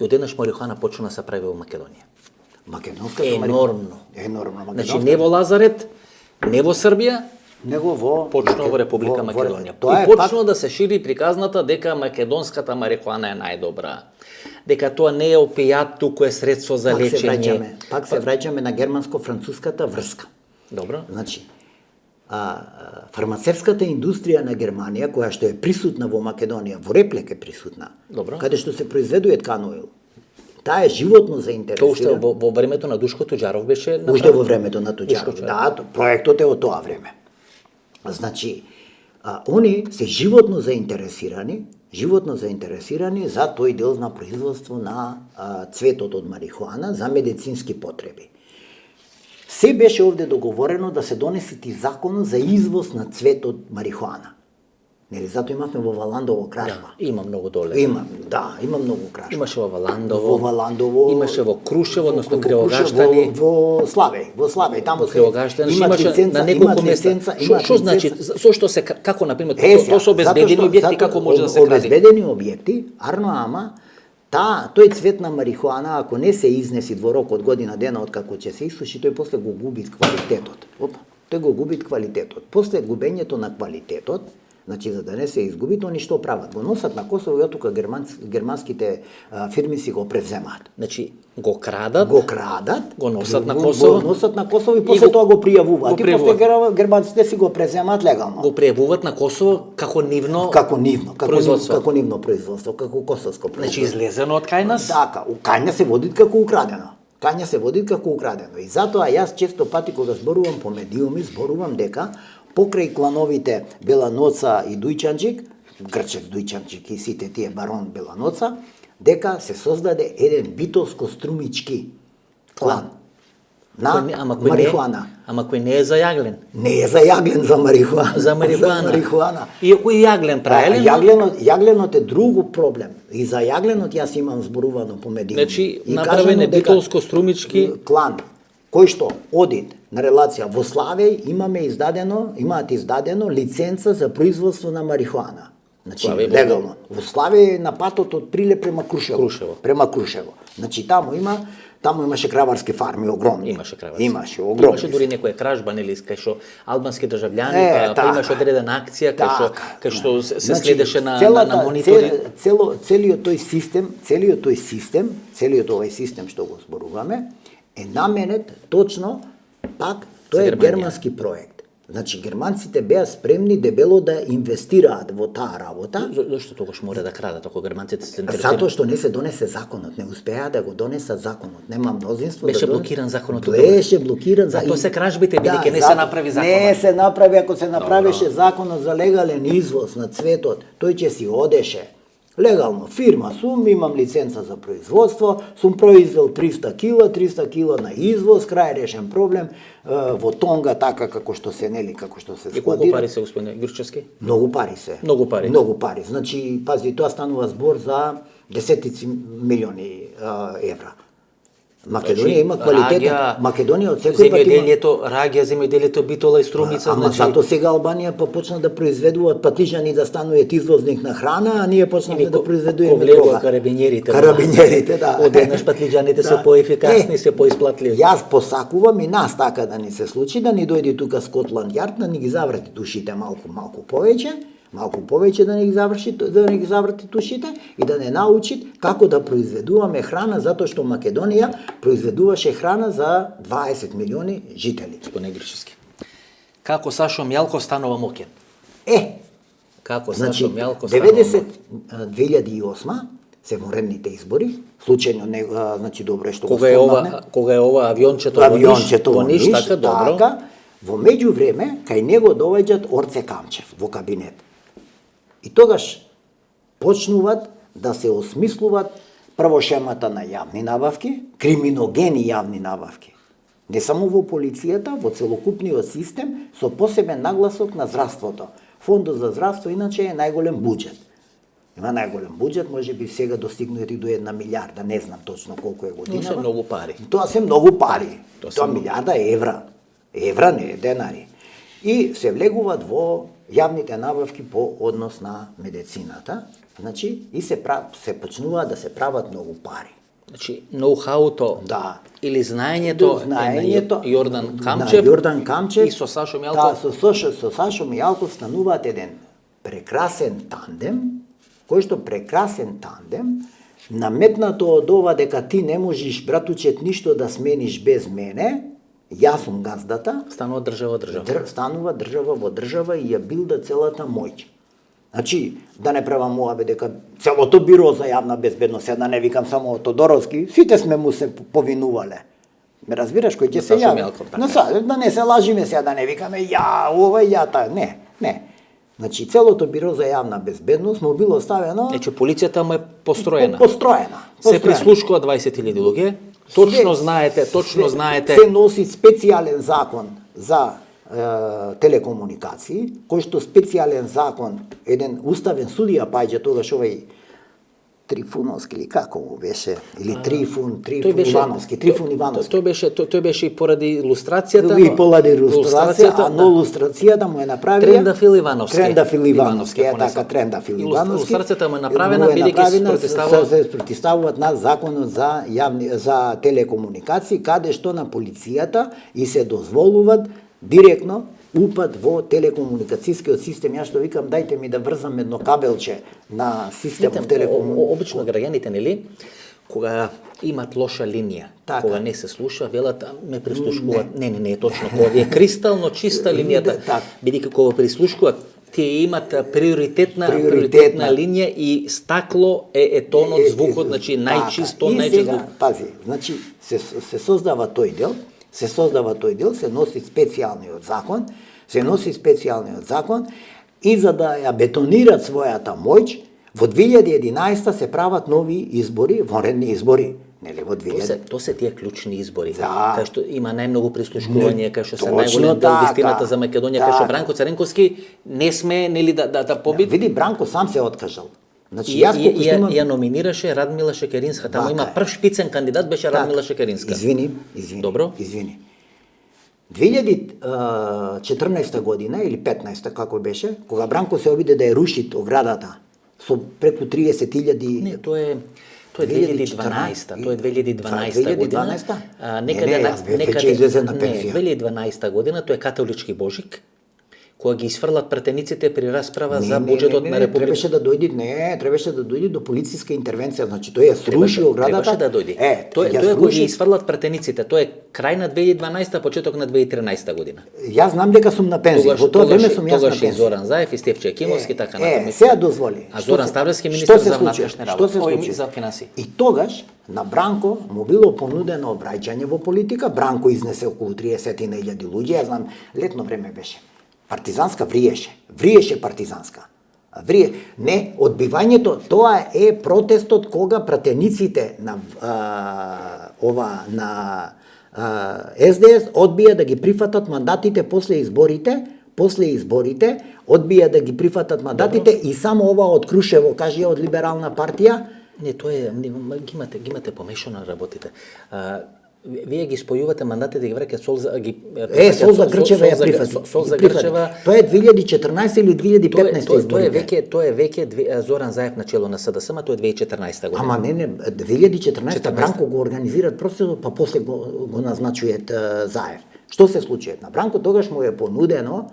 И одеднаш марихуана почна да се прави во Македонија. Македонската Енормно. Енормно. Значи не во Лазарет, не во Србија, него во почна во Република Македонија. Тоа И е почна да се шири приказната дека македонската марихуана е најдобра. Дека тоа не е опијат, туку е средство за лечење. Пак се враќаме на германско-француската врска. Добро. Значи, фармацевската индустрија на Германија, која што е присутна во Македонија, во Реплек е присутна, Добро. каде што се произведува тканоил, таа е животно Тоа уште заинтересирана. во времето на Душко Туџаров беше направено. Уште во времето на Туџаров. Душко Да, проектот е од тоа време. Значи, они се животно заинтересирани за тој дел на производство на цветот од марихуана за медицински потреби. Се беше овде договорено да се донесе и закон за извоз на цвет од марихуана. Нели, затоа имавме во Валандово кражба. Да, има многу доле. Има многу кражба. Имаше во Валандово. Во Валандово. Имаше во Крушево, односно Кривогаштани. Во Славеј, таму Во Кривогаштани имаше на неколку места. Што значи, зошто се како на пример тоа се обезбедени објекти, како може да се краде? Обезбедени објекти, арно ама тој цвет на марихуана, ако не се изнеси во рок од година дена од како ќе се исуши, тој после го губи квалитетот. Тој го губи квалитетот. После губењето на квалитетот, значи за да не се изгуби, тоа ништо прават. Го носат на Косово и оттука германските фирми си го превземаат. Значи го крадат, го носат на Косово и после тоа го пријавуваат. И после германците си го превземаат легално. Го пријавуваат на Косово како нивно производство, како косовско производство. Значи излезено од кај нас? Така, кај нас се води како украдено. И затоа јас често пати кога зборувам по медиуми, зборувам дека покрај клановите Беланоца и Дујчанџик, Грчев Дујчанџик и сите тие барон Беланоца, дека се создаде еден битовско-струмички клан на марихуана. Ама кој не е зајаглен. Не е зајаглен за марихуана. За марихуана. Иако и јаглен правилен. Јагленот е друг проблем. И за јагленот јас имам зборувано по медиуми. Значи направен е битовско-струмички клан кој што одит на релација во Славеј имаат издадено лиценца за производство на марихуана. Значи легално. Во Славеј на патот од Прилеп према Крушево. Значи таму имаше краварски фарми огромни. Имаше огромни. Имаше дури некоја кражба, нели, кај што албански државјани, па имаше одредена акција кај што се следеше на монитори. Целиот овој систем што го зборуваме е наменет точно пак тоа е германски проект. Значи германците беа спремни дебело да инвестираат во таа работа. Зошто тогаш мора да крадат ако германците се интересирани? Затоа што не се донесе законот, не успеа да го донесат законот. Нема мнозинство беше блокиран законот. Беше блокиран затоа се кражбите бидејќи не се направи законот. Не се направи, ако се направеше законот за легален извоз на цветот, тој ќе си одеше. Легално, фирма сум, имам лиценца за производство, сум произвел 300 кила на извоз, крај решен проблем, во Тонга така како што се складира. И колку пари се, господине Ѓурчевски? Многу пари се. Многу пари. Значи, пази, тоа станува збор за десетици милиони евра. Македонија има квалитет. Македонија од секој пат има раѓа, земјоделието, битола и струмица, значи. Ама зато сега Албанија почна да произведуваат патижани да стануваат извозник на храна, а ние почнавме да произведуваме дрога. Карабинерите, да. Одеднаш патижаните се поефикасни, се поисплатливи. Јас посакувам и нас така да ни се случи, да ни дојде тука Скотланд Јард, да ни ги заврати душите малку повеќе да не ги заврати тушите и да не научи како да произведуваме храна, затоа што Македонија произведуваше храна за 20 милиони жители. Господине Ѓурчевски, како Сашо Мјалков станува моќен? Како Сашо Мјалков станува моќен? 2008 се воредните избори, случајно значи добро е што го спомнавме. Кога е ова авиончето во Ниш, така добро. Во меѓувреме кај него доаѓаат Орце Камчев во кабинет. И тогаш почнуваат да се осмислуваат прво шемата на јавни набавки, криминогени јавни набавки. Не само во полицијата, во целокупниот систем, со посебен нагласок на здравството. Фондот за здравство иначе е најголем буџет. Има најголем буџет, може би сега достигнати до 1 милиарда, не знам точно колку е годинава. Тоа се многу пари. Тоа се многу пари. Тоа милиарда евра. Евра не е денари. и се влегуваат во јавните набавки по однос на медицината, значи и се почнуваат да се прават многу пари. Значи, ноу-хауто или знаењето на Јордан Камчев и со Сашо Мијалков. Да, со Сашо Мијалков стануваат еден прекрасен тандем, кој што прекрасен тандем, наметнато од ова дека ти не можеш, братучет, ништо да смениш без мене, јас сум газдата. Станува држава во држава. Станува држава во држава и ја билда целата моќ. Значи, да не правам муабе дека целото биро за јавна безбедност, да не викам само Тодоровски, сите сме му се повинувале. Ме разбираш, кој ќе се јави? Да не се лажиме сега, да не викаме ова и таа. Не. Значи, целото биро за јавна безбедност му било ставено... Значи, полицијата му е построена. Се прислушкува 20.000 луѓе. Точно знаете... Се носи специјален закон за телекомуникации, кој што специјален закон, еден уставен судија паѓа тогаш овај Трифуновски или како му беше, или Трифун Ивановски. Тој беше и поради илустрацијата. И поради илустрацијата, но илустрацијата му е направена Трендафил Ивановски. Трендафил Ивановски. Илустрацијата му е направена бидејќи се спротивставуваат на законот за телекомуникации, каде што на полицијата и се дозволуваат директно упад во телекомуникацијскиот систем. Јас што викам, дајте ми да врзам едно кабелче на системот телекомуникација. Обично граѓаните, нели, кога имат лоша линија, кога не се слуша, велат ме прислушкуваат. Не, точно, кога е кристално чиста линијата, бидејќи кога прислушкуваат, тие имат приоритетна линија и стакло е тонот, звукот, значи најчисто, најчисто. Пази, значи се создава тој дел, се носи специјалниот закон, и за да ја бетонират својата моќ, во 2011 се прават нови избори, вонредни избори. Нели, во 2000... То се тие клучни избори, кај што има најмногу прислушкување, кај што се најголем дел вистината за Македонија, кај што Бранко Царенковски не сме, нели, да победи. Види, Бранко сам се откажал. Значи, ја номинираше Радмила Шекеринска, таму има прв шпицен кандидат, беше Радмила Шекеринска. Извини. Добро? Извини. 2014 година или 15 како беше, кога Бранко се обиде да ја руши оградата со преку 30.000... Не, тоа е 2012, тоа е 2012 година. Некаде 2012 година, тоа е католички Божик, кога ги изфрлат претениците при расправа за буџетот на Република. Требаше да дојде до полициска интервенција, значи тој ја сруши оградата. Требаше да дојде. Тоа е кога ги изфрлат претениците, тоа е крај на 2012, почеток на 2013 година. Јас знам дека сум на пензија, во тоа време сум јас на пензија. Тогаш и Зоран Заев и Стефче Екимовски така натаму. Сега дозволи. А Зоран Ставлевски министер за внатрешни работи, за финансии. И тогаш на Бранко му било понудено враќање во политика. Бранко изнесе околу 30.000 луѓе, ја знам, летно време беше. Партизанска вриеше партизанска. Не, одбивањето, тоа е протестот кога пратениците на СДС одбија да ги прифатат мандатите после изборите, одбија да ги прифатат мандатите. Добро. И само ова од Крушево, кажи од либерална партија. Не, тоа е, ги имате помешано работите. Вие ги спојувате мандатите, ги враќат Солза Грчева ја прифати. Солза Грчева. Тоа е 2014 или 2015 избори. Тоа е веќе Зоран Заев на чело на СДСМ, тоа е 2014 година. Ама не, 2014 Бранко го организираат процесот, па после го назначујат Заев. Што се случи? На Бранко тогаш му е понудено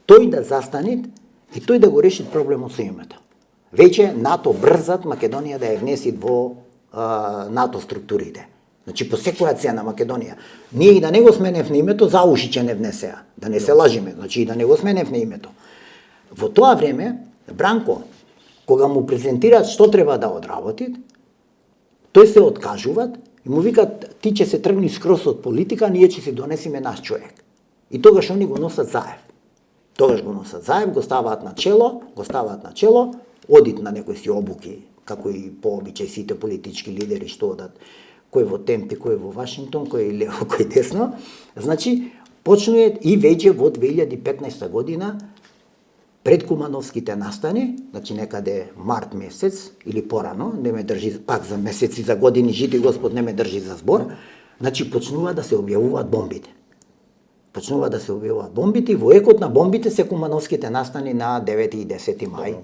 тој да застане и тој да го реши проблемот со името. Веќе НАТО брзат Македонија да ја внеси во НАТО структурите. Значи, по секоја цена Македонија. Ние и да не го сменевме името, за уши ќе не внесеа. Да не се лажиме, значи и да не го сменевме името. Во тоа време, Бранко, кога му презентираат што треба да одработи, тој се откажуваат и му викат, ти ќе се тргни скрос од политика, ние ќе си донесиме наш човек. И тогаш они го носат Заев. Го ставаат на чело, одит на некои си обуки, како и по обичај сите политички лидери што одат, кој во Темпи, кој во Вашингтон, кој лево, кој десно. Значи, почнуе и веќе во 2015 година пред Кумановските настани, значи некаде март месец или порано, не ме држи пак за месеци, за години, жити Господ не ме држи за збор, значи почнува да се објавуваат бомбите. почнува да се убиваат бомбите и во екот на бомбите се кумановските настани на 9 и 10 мај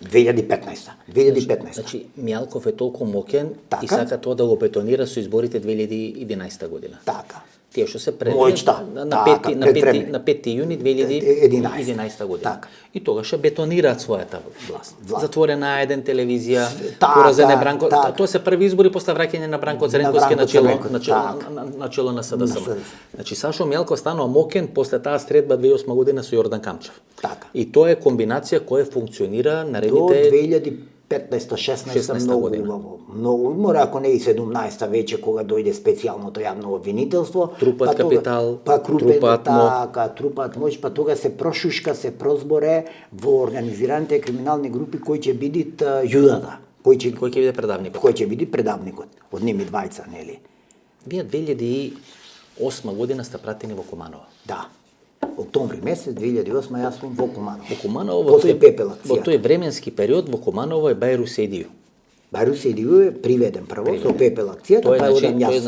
2015. Значи Мијалков е толку мокен Така. и сака тоа да го бетонира со изборите 2011 година. Така. Тие што се Мојчта. на Така, 5 јуни 2011 година. Така. И тогаш ја бетонираат својата власт. Затворена А1 телевизија, Така, поразен е Бранко. така. Тоа се први избори после враќање на Бранко Цренковски Бранко Цренковски, на чело на СДСМ. СДСМ. Значи Сашо Мијалков станува мокен после таа средба 2008 година со Јордан Камчев. Така. И тоа е комбинација која функционира До наредните 2015-16 многу година. убаво. Многу, мора ако не и 17-та веќе кога дојде специјалното јавно обвинителство, Трупат капитал, трупат трупат трупат моќ, па тога се прошушка, се прозборе во организираните криминални групи кои ќе бидат јудата, кои ќе биде предавникот. кој ќе биде предавникот од ними двајца, нели? Вие 2008 година сте пратени во Куманово. Да. Октомври месец 2008 јас сум во Куманово. Во Куманово во После Пепел акцијата. тој временски период во Куманово е Бајру Седију. Бајру Седију е приведен прво со Пепел акцијата, Тоа па е одам значи јас. тој е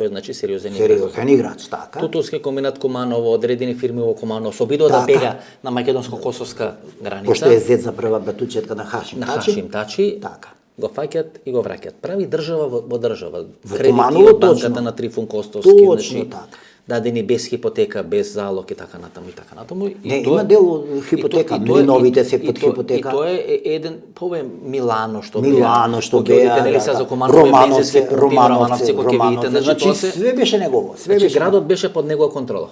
значи сериозен Сериозен играч, така. Тутовски комбинат Куманово, одредени фирми во Куманово се обидува да Така. бега на македонско-косовска граница. Пошто е зет за прва батучетка на Хашим на Тачи. Хашим Тачи. Така. Го фаќат и го враќат. Прави држава во држава. Во Кредити Куманово, од банката точно. на Трифун Костовски, Точно така. дадени без хипотека, без залог и така натаму и така натаму. Не, има дел од хипотека, млиновите се под хипотека. И тоа е еден, тоа е Милано што Милано што беа. беа, Нели са за Куманово Романовци, Романовци кои ќе видите, значи тоа се све беше негово, све значи беше. градот беше под негова контрола.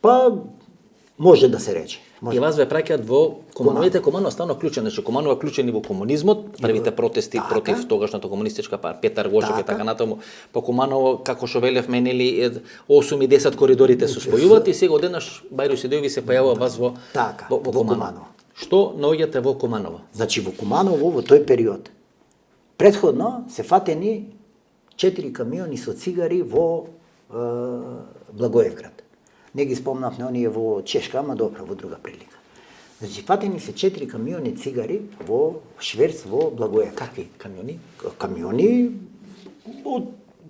Па може да се рече. И вас ве праќаат во Кумановите. Куманово стано клучен, значи Куманово е клучен и во комунизмот, првите протести Така. против тогашната комунистичка партија, Петар Гошев и Така. така натаму. По Куманово, како што велевме, нели 8 и 10 коридорите се спојуваат и сега одеднаш Бајру Седијови се појавува вас во Така, во во Куманово. Куманово. Што наоѓате во Куманово? Значи во Куманово во тој период претходно се фатени 4 камиони со цигари во Благоевград. Не ги спомнавме оние во Чешка, ама добро, во друга прилика. Значи, фатени се 4 камиони цигари во шверц во Благоевград. Какви камиони? Камиони од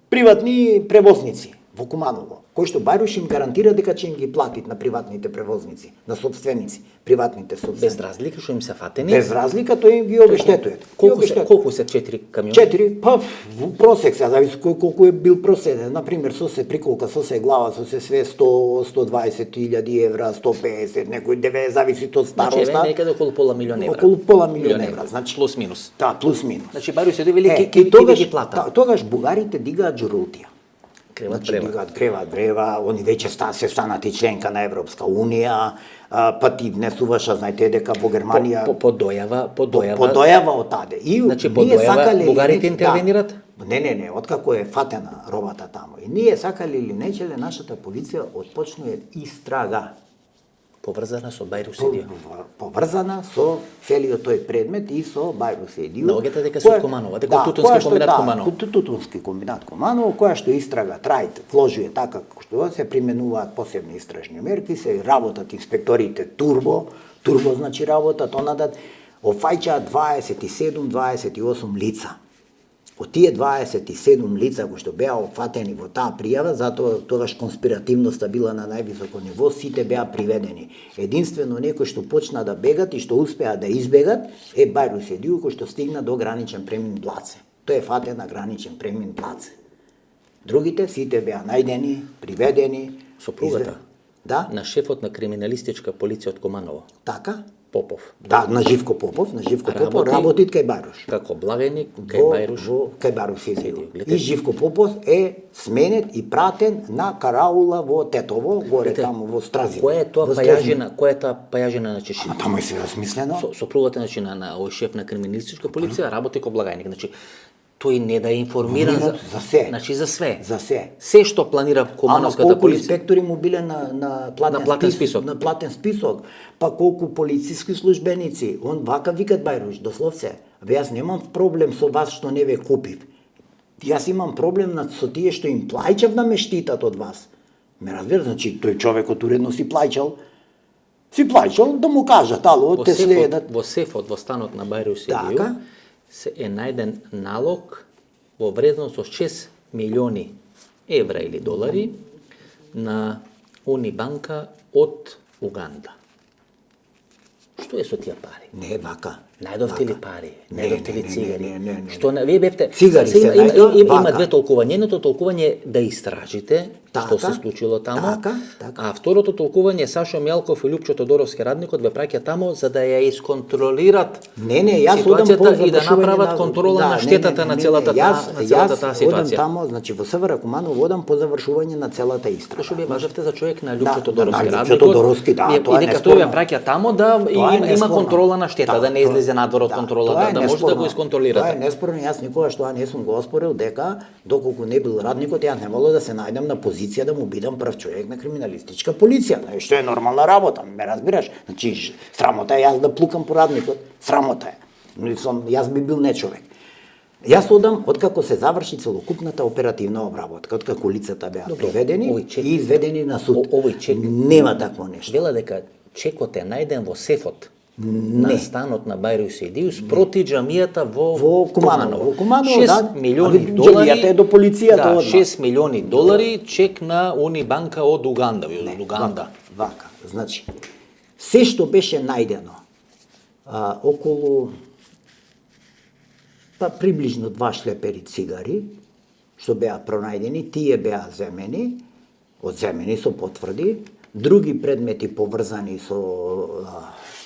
приватни превозници во Куманово, кои што Бајруш им гарантира дека ќе им ги платит на приватните превозници, на собственици, приватните собственици. Без разлика што им се фатени? Без разлика тој им ги обештетува. Колку се 4 камиони? 4, па во просек се, зависи колку е бил проседен. Например, со се приколка, со се глава, со се све 100-120.000 евра, 150, некој 9, зависи од староста. Значи, некаде околу пола милион евра. Околу пола милион евра, значи плюс минус. Да, плюс минус. Значи Бајру Седијови вели И ќе ги плата. тогаш бугарите дигаат журултија. Креват Значи, брева. дигаат креват брева, они веќе се станати членка на Европска унија, па ти внесуваш, знаете дека во Германија По дојава подојава од таде. И Значи, ние подојава, сакале бугарите или не- интервенират? Да. Не, откако е фатена робата таму. И ние сакале или нечеле, нашата полиција отпочнува истрага. поврзана со Бајру Седију. Поврзана со целиот тој предмет и со Бајру Седију. Наоѓате дека се од Куманово, дека од Тутунски која што- комбинат Куманово. Тутунски комбинат Куманово, која што истрага трајт, вложува така што се применуваат посебни истражни мерки, се работат инспекторите турбо значи работат, онадат офаќаат 27-28 лица. Од тие 27 лица кои што беа опфатени во таа пријава, затоа тогаш конспиративноста била на највисоко ниво, сите беа приведени. Единствено некои што почна да бегат и што успеа да избегат е Бајру Седију кој што стигна до граничен премин Блаце. Тој е фатен на граничен премин Блаце. Другите сите беа најдени, приведени, Сопругата Да, на шефот на криминалистичка полиција од Куманово, така. Попов, Да, на Живко Попов работи кај Бајруш. како благајник кај Бајруш. Кај Бајруш Седију. Гледате. И Живко Попов е сменет и пратен на караула во Тетово, горе таму во Стразино. Која е тоа пајажина на Чешин? Тамо е се осмислено. Сопругата значи на овој шеф на криминалистичка полиција работи како благајник. Значи тој не да е информиран За се. Значи за све. За се. Се што планира Кумановската колку полиција. инспектори му биле на платен список. На платен список. Па колку полициски службеници. Он вака викат Бајруш, дословце. Абе јас немам проблем со вас што не ве купив. Јас имам проблем со тие што им плаќав да ме штитат од вас. Ме разбира, значи тој човекот уредно си плаќал. Си плаќал да му кажат, ало, те следат. Во сефот, во станот на Бајру Седију, Така. се е најден налог во вредност од 6 милиони евра или долари на Унибанка од Уганда. Што е со тие пари? Не, вака. Најдовте ли пари? Не, Најдовте ли не, цигари? не, не, не. Што вие бевте? Цигари Сега се најдоа, има вака. две толкувања. Едното толкување е да истражите што се случило таму, така. а второто толкување Сашо Мјалков и Лупчо Тодоровски радникот ве праќа таму за да ја исконтролират Не, јас одам по ситуацијата и да завршување направат контрола на штетата на целата таа Јас одам ситуација. таму, значи во СВР Куманово одам по завршување на целата истрага. Што вие кажавте за човек на Лупчо Да, Тодоровски на Лупчо радникот? Тодоровски, да, тоа е и дека тој ја неспорно. праќа таму да Тоа е има неспорно. контрола на штета, да не тоа- излезе надвор од да, контрола, тоа е да може да неспорно. го исконтролирате. Тоа е неспорно, јас никогаш тоа не сум го оспорил дека доколку не бил радникот, јас немало да се најдам на позиција да му бидам прв човек на криминалистичка полиција, што е нормална работа, ме разбираш? Значи срамота е јас да плукам по радникот, срамота е. Но јас би бил не човек. Јас одам откако се заврши целокупната оперативна обработка, откако лицата беа приведени овој чек- и изведени на суд. Овој чек- Нема такво нешто. Вела дека чекот е најден во сефот на станот на Бајро Седиус проти џамијата во Куманово. Во Куманово, 6 да. милиони Али долари. џамијата е до полицијата да, одма. 6 милиони долари чек на Унибанка од Уганда, од Уганда. Вака. Значи, се што беше најдено околу приближно 2 шлепери цигари, што беа пронајдени, тие беа одземени со потврди, други предмети поврзани со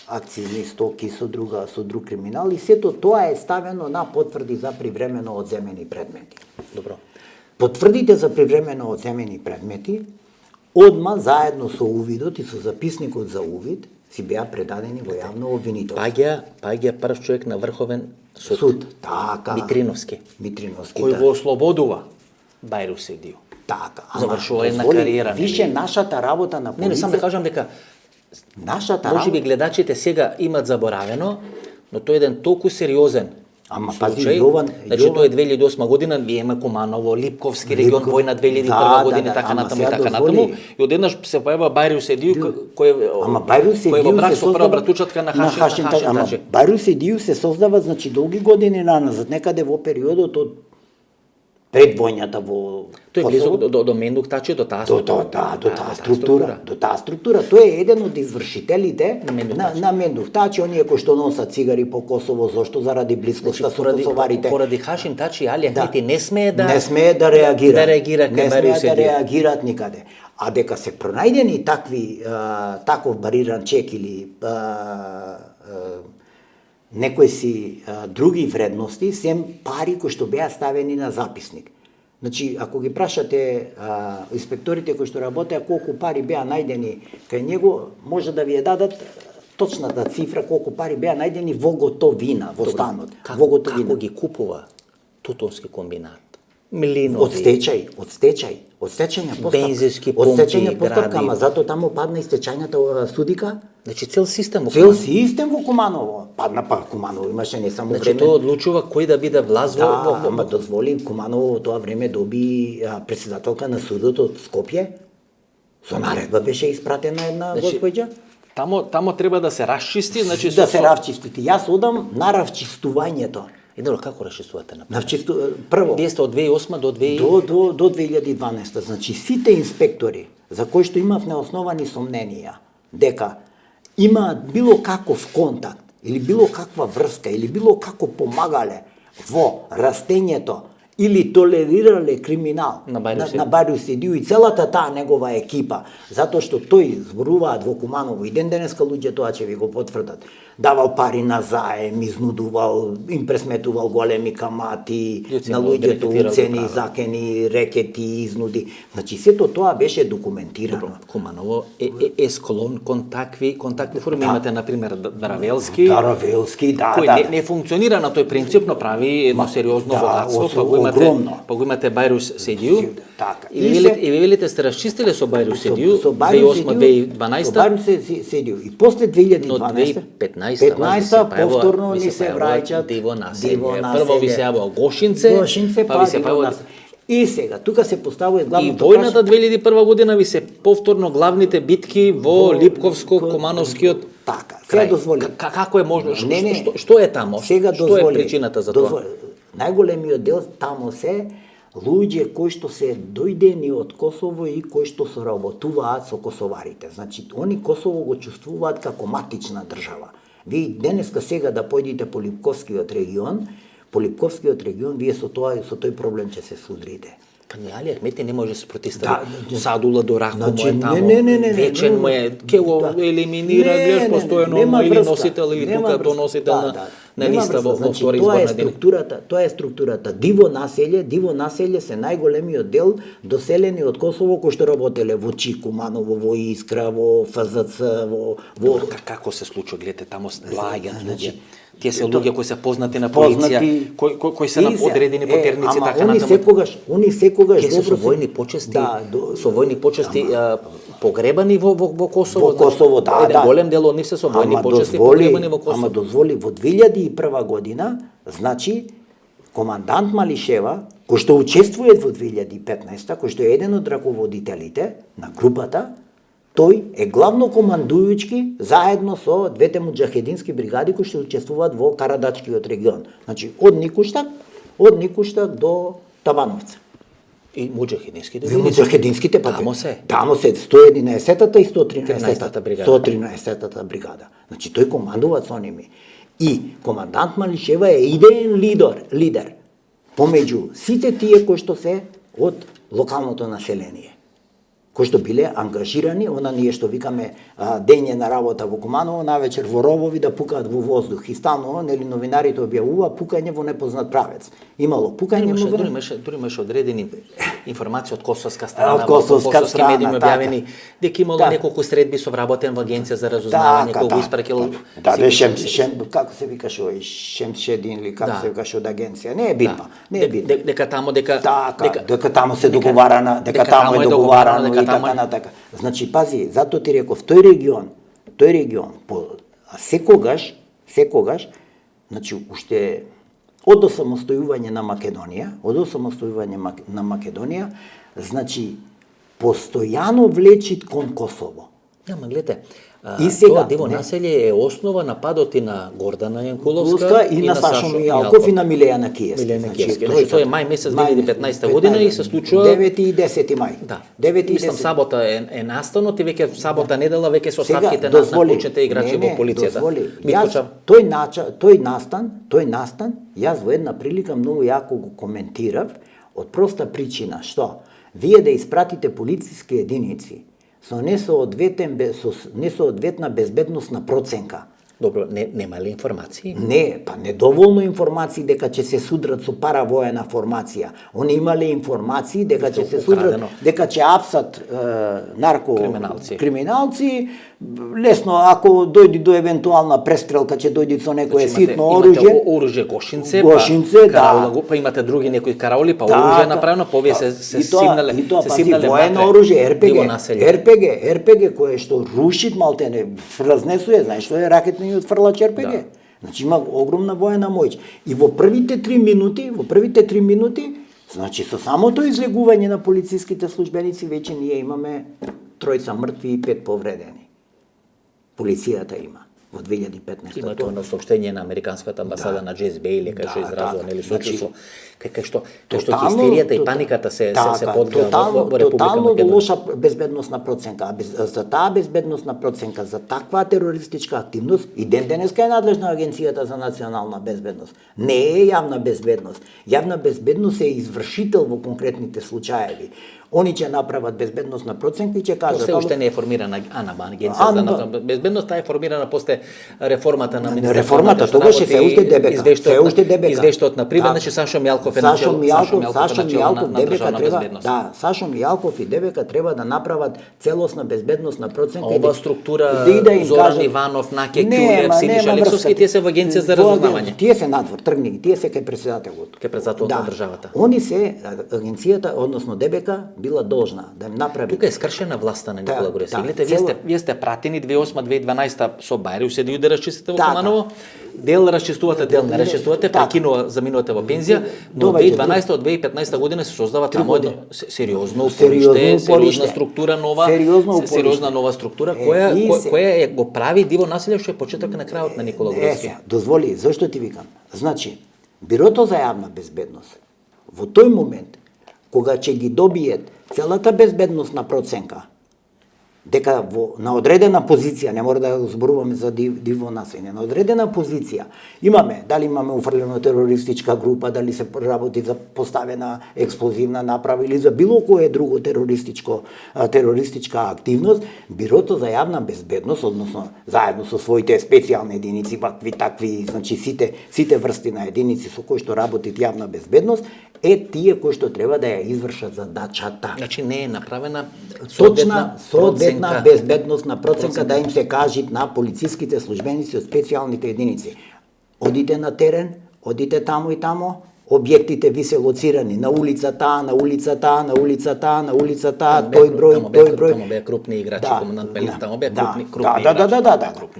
акцизни стоки, со друг криминал и сето тоа е ставено на потврди за привремено одземени предмети. Добро. Потврдите за привремено одземени предмети одма заедно со увидот и со записникот за увид си беа предадени во јавно обвинителство. Паѓа прв човек на Врховен суд. Суд, така. Митриновски. Кој Кој го ослободува Бајро Седију. Така. Завршување на кариера. Више нашата работа на полиција. Не, само да кажам дека нашата може би работа. гледачите сега имат заборавено, но тој е еден толку сериозен Ама пази, случај. Значи тоа е 2008 година, вие има Куманово, Липковски регион, војна 2001 година, така натаму и така натаму. И одеднаш се појава Бајро Седију кој Ама Бајро кој во Седију брак се со прва создава братучатка на Хашим ама Таджи. Бајро Седију се создава значи долги години наназад, некаде во периодот од пред војната во Тој е Косово. близок до Мендук Тачи, до таа До таа структура. Тој е еден од извршителите на Мендух Тачи, оние кои што носат цигари по Косово, зошто заради блискоста со косоварите. Поради Хашим Тачи и Али Ахмети не смее да реагира кај Бајро да Седију. реагираат никаде. А дека се пронајдени таков бариран чек или некои си други вредности, сем пари кои што беа ставени на записник. Значи, ако ги прашате инспекторите кои што работеа колку пари беа најдени кај него, може да ви ја дадат точната цифра колку пари беа најдени во готовина, во станот. Во готовина. Како ги купува Тутовски комбинат? Милинови. Од стечајна постапка. Бензински Од стечајна помпи, постапка, гради. ама затоа таму падна и стечајната судика. Значи цел систем во Цел Куманово. систем во Куманово. Падна па Куманово имаше не само Значи време. тоа одлучува кој да биде власт Да, ама дозволи Куманово во тоа време доби председателка на судот од Скопје. Со наредба беше испратена една госпоѓа. Тамо треба да се расчисти, значи Да се равчистите. Јас одам на равчистувањето. И добро, како расчистувате на Прво, Вие сте од 2008 до 2000... до 2012. Значи, сите инспектори, за кои што имав неосновани сомненија, дека имаат било каков контакт, или било каква врска, или било како помагале во растењето, или толерирале криминал На Бајро Седију и целата таа негова екипа, затоа што тој зборуваат во Куманово и ден денеска луѓе тоа ќе ви го потврдат. Давал пари на заем, изнудувал, им пресметувал големи камати на луѓето, уцени, закени, рекети, изнуди. Значи сето тоа беше документирано. Куманово е склон кон такви форми. Имате на пример Даравелски, кој не функционира на тој принцип, но прави едно сериозно богатство. Па го имате Бајро Седију. И ви велите сте расчистиле со Бајро Седију 2008-2012. Со Бајро Седију и после 2012 15 повторно ни се враќаат диво населје. Прво ви се јавува Гошинце, па ви се појавува. И сега тука се поставува главното И војната 2001 година ви се повторно главните битки во Липковско, Кумановскиот. Така, сега дозволи. Како е можно? Што е тамо? Сега Што е причината за тоа? Најголемиот дел тамо се луѓе кои што се дојдени од Косово и кои што соработуваат со косоварите. Значи, они Косово го чувствуваат како матична држава. Ви денеска сега да појдите по Липковскиот регион, вие со тој проблем ќе се судрите. Па не, Али Ахмети не може да се протистави. Садула до Рахко Значи, му е таму, вечен му е, ке го елиминира, гледаш постојано или носител или тука до носител на листа во втора изборна единица. Тоа е структурата. Диво населје се најголемиот дел доселени од Косово кои што работеле во Чикуманово, во Искра, во ФЗЦ, во Како се случува, гледате, таму лагаат луѓе. Тие се луѓе кои се познати на полиција, кои се на одредени потерници, така натаму. Они секогаш добро со војни почести, со војни почести погребани во Косово. Во Косово, да. Голем дел од нив се со војни почести погребани во Косово. Ама дозволи во 2001 година, значи командант Малишева, кој што учествува во 2015, кој што е еден од раководителите на групата, тој е главно командујучки заедно со двете муџахедински бригади кои што учествуваат во Карадачкиот регион. Значи од Никуштак до Табановца. И муџахединските? Муџахединските па тамо се 111-та и 113-та бригада. 113-та бригада. Значи тој командува со ними. И командант Малишева е идеен лидер помеѓу сите тие кои што се од локалното население, кои што биле ангажирани, ние што викаме дење на работа во Куманово, навечер во ровови да пукаат во воздух. И стално, новинарите објавува пукање во непознат правец. Имало пукање Дури имаше одредени информации од косовска страна, од косовски медиуми објавени, дека имало неколку средби со вработен во агенција за разузнавање, кој го испракил. Како се викаше ој Шемшедин или како се викаше од агенција, не е битно. Дека тамо се договарано, дека тамо е договарано и така натака. Значи пази, затоа ти реков, тој регион секогаш, значи уште од осамостојување на Македонија, значи постојано влечи кон Косово. Ама гледате, тоа диво населје е основа на падот и на Гордана Јанкуловска и на Сашо Мијалков и на Милејана Киевски. Значи тоа е мај месец 2015 година и се случува 9 и 10 мај. Да. Мислам сабота е настанот и веќе сабота недела веќе со оставките на клучните играчи во полицијата. Тој настан, јас во една прилика многу јако го коментирав од проста причина што вие да испратите полициски единици со несоодветна безбедносна проценка. Добро, нема ли информации? Не, па недоволно информации дека ќе се судрат со паравоена формација. Они имале информации дека ќе се судрат, дека ќе апсат криминалци, лесно ако дојди до евентуална престрелка, ќе дојди со некое ситно оружје. Имате оружје Гошинце, да. Па имате други некои караули, па оружје направено, па овие се симнале воено оружје, РПГ кое што руши малтене, разнесува, знаеш што е ракетниот фрлач РПГ. Значи има огромна воена моќ. И во првите 3 минути, значи со самото излегување на полициските службеници веќе ние имаме 3 мртви и 5 повредени. Полицијата има во 2015. Има тоа на соопштение на американската амбасада на Джес Бејли, кај што изразува нели сочувство, кај што хистеријата и паниката се подгрува во Република Тотално Македонија. лоша безбедносна проценка. За таа безбедносна проценка, за таква терористичка активност и денеска е надлежна Агенцијата за национална безбедност. Не е јавна безбедност. Јавна безбедност е извршител во конкретните случаеви. Они ќе направат безбедносна проценка и ќе кажат... Се уште не е формирана АНБА, Агенција за национална безбедност, таа е формирана после реформата на Министерството. Реформата тогаш е се уште дебека. Извештајот на Прибан, значи Сашо Мијалков е начел на државна безбедност. Да, Сашо Мијалков и ДБК треба да направат целосна безбедносна проценка. Ова структура Зоран Иванов, Наке Ќулев, Синиша Алексовски, тие се во Агенција за разузнавање. Тие се надвор, тргни, тие се кај председателот. Кај председателот на државата. Они се агенцијата, односно ДБК била должна да направи. Тука е скршена власта на Никола Груевски. Вие сте пратени 2008-2012 со Бајриус се да расчистите во Куманово. Дел расчистувате, дел не расчистувате, прекинува, заминувате во пензија, но 2012 од 2015 година се создава таму сериозно упориште, сериозна структура нова, сериозна нова структура која го прави диво населје што е почеток на крајот на Никола Груевски. Дозволи, зашто ти викам? Значи, Бирото за јавна безбедност во тој момент кога ќе ги добиет целата безбедносна проценка, дека на одредена позиција, не мора да зборуваме за диво население, на одредена позиција имаме, дали имаме уфрлена терористичка група, дали се работи за поставена експлозивна направа или за било кое друго терористичка активност, Бирото за јавна безбедност, односно заедно со своите специјални единици, такви, значи сите врсти на единици со кои што работит јавна безбедност, тие кои што треба да ја извршат задачата. Значи не е направена соодветна безбедносна проценка да им се кажи на полициските службеници од специјалните единици. Одите на терен, одите таму и таму, објектите ви се лоцирани на улица таа, на улица таа, на улица таа, на улица таа, тој број. Таму беа крупни играчи, командант Белин, таму беа крупни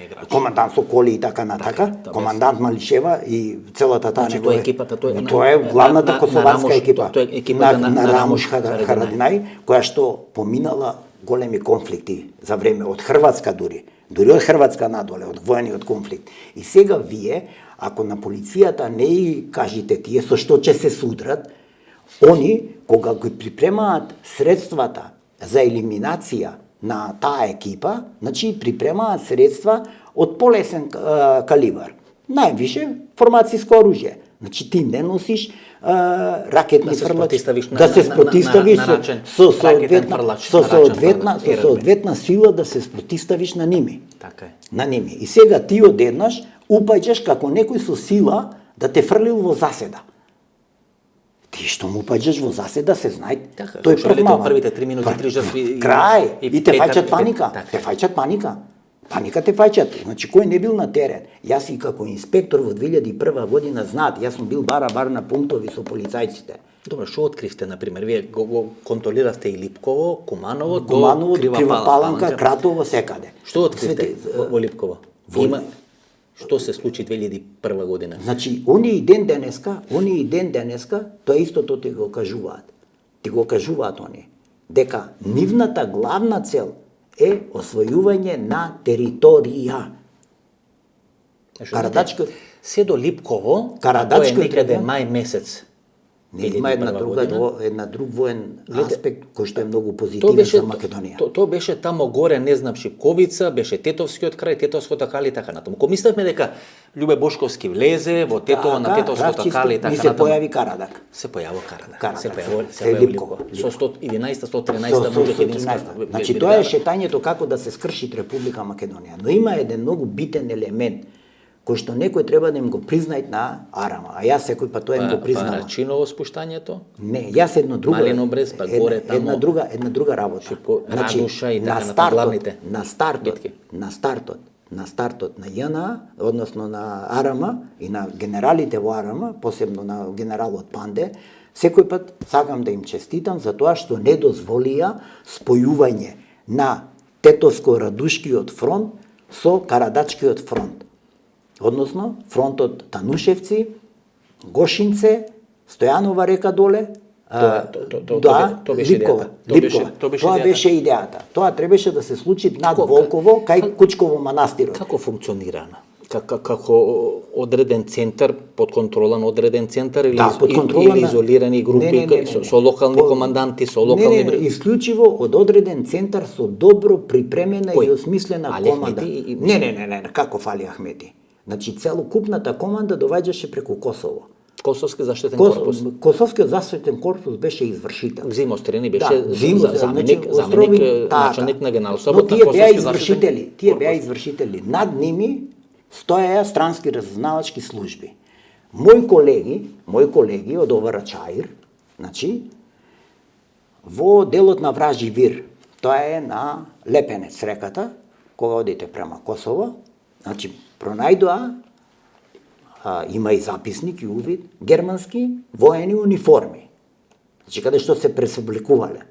играчи. Командант со коли и така натака, командант Малишева и целата таа тоа е екипата, тоа е главната косоварска екипа. Тоа е екипата на Рамуш Харадинај, која што поминала големи конфликти за време од Хрватска дури од Хрватска надоле, од воениот конфликт. И сега вие, ако на полицијата не и кажете тие со што ќе се судрат, они, кога ги припремаат средствата за елиминација на таа екипа, значи припремаат средства од полесен калибар. Највише формацијско оружје. Значи ти не носиш ракетни фрлачи, да се спротиставиш со соодветна сила да се спротиставиш на ними. Така е. На ними. И сега ти одеднаш упаѓаш како некој со сила да те фрлил во заседа. Ти што му упаѓаш во заседа се знае, тој првмава. Првите 3 минути, 3 жртви крај и те фаќат паника. Те фаќат паника. Паника те фаќат. Значи кој не бил на терен? Јас и како инспектор во 2001 година знаат, јас сум бил бар на пунктови со полицајците. Добро, што откривте, например? Вие го контролиравте и Липково, Куманово, до Крива Паланка, Кратово, секаде. Што откривте во Липково? Што се случи 2001 година? Значи, оние ден денеска, тоа истото ти го кажуваат. Ти го кажуваат они. Дека нивната главна цел е освојување на територија. Карадачка се до Липково, тоа е некаде мај месец. Има една друг воен аспект кој што е многу позитивен за Македонија. Тоа беше тамо горе, не знам, Шипковица, беше Тетовскиот крај, Тетовското кали и така натаму. Кога мислевме дека Љубе Бошковски влезе во Тетово на Тетовското кали и така натаму. Се појави Карадак. Се појавил Карадак. Се појави Липково. Со 111-113 муџахединска. Значи тоа е шетањето како да се скрши Република Македонија. Но има еден многу битен елемент кој што некој треба да им го признајт на Арама, а јас секој па тоа им го признавам. Парачиново спуштањето? Не, јас едно друго. Малинобрез, па горе таму. Една друга работа. Радуша и така на главните. На стартот на ЈНА, односно на Арама и на генералите во Арама, посебно на генералот Панде, секој пат сакам да им честитам за тоа што не дозволија спојување на Тетовско-Радушкиот фронт со Карадачкиот фронт. Односно, фронтот Танушевци, Гошинце, Стојанова река доле, Липкова. Тоа беше идејата. Тоа требаше да се случи над Волково, кај Кучково манастирот. Како функционира? Како одреден центар, под контрола на одреден центар или изолирани групи со локални команданти, со локални... Не, исклучиво од одреден центар со добро припремена и осмислена команда. Не, како Али Ахмети. Значи, целокупната команда доаѓаше преку Косово. Косовски заштитен корпус. Косовскиот заштитен корпус беше извршител. Зимострени беше заменик началник на генералштабот на Косовски заштитен. Тие беа извршители. Над ними стоеа странски разузнавачки служби. Мои колеги од Овара Чаир, значи, во делот на Вражи Вир, тоа е на Лепенец реката, кога одите према Косово, значи, пронајдоа, има и записник и увид, германски воени униформи. Значи, каде што се пресоблекувале.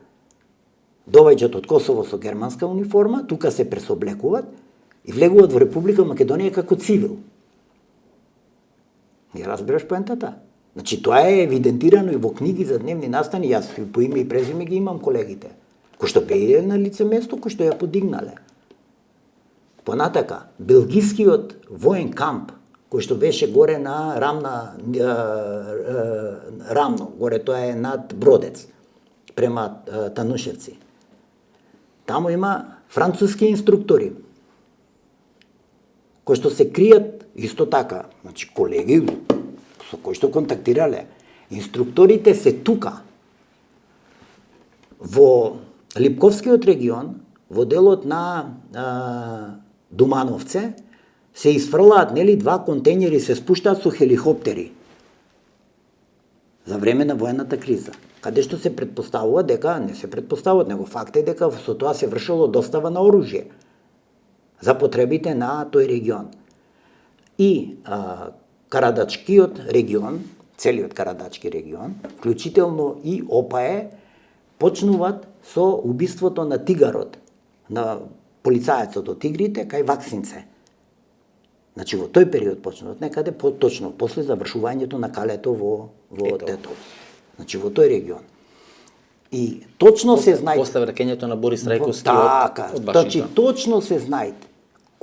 Доваѓаат од Косово со германска униформа, тука се пресоблекуваат и влегуваат во Република Македонија како цивил. Ја разбираш поентата? Значи, тоа е евидентирано и во книги за дневни настани, јас по име и презиме ги имам колегите, кои што беа на лице место, кои што ја подигнале. Понатака, белгискиот воен камп, кој што беше горе на Рамно, горе тоа е над Бродец. према Танушевци. Таму има француски инструктори кои што се кријат исто така, значи колеги со кои што контактирале. Инструкторите се тука. Во Липковскиот регион, во делот на Думановце, се изфрлаат, нели, 2 контейнери се спуштаат со хеликоптери за време на воената криза. Каде што се предпоставува дека, не се предпоставува, него факт е дека со тоа се вршело достава на оружје за потребите на тој регион. И Карадачкиот регион, целиот Карадачки регион, вклучително и ОПАЕ, почнуваат со убиството на тигарот, на полицаецот од тигрите кај Ваксинце. Значи во тој период почнуваат некаде поточно после завршувањето на калето во Тетово. Значи во тој регион. И точно се знае после враќањето на Борис Трајковски од Вашингтон. Значи точно се знае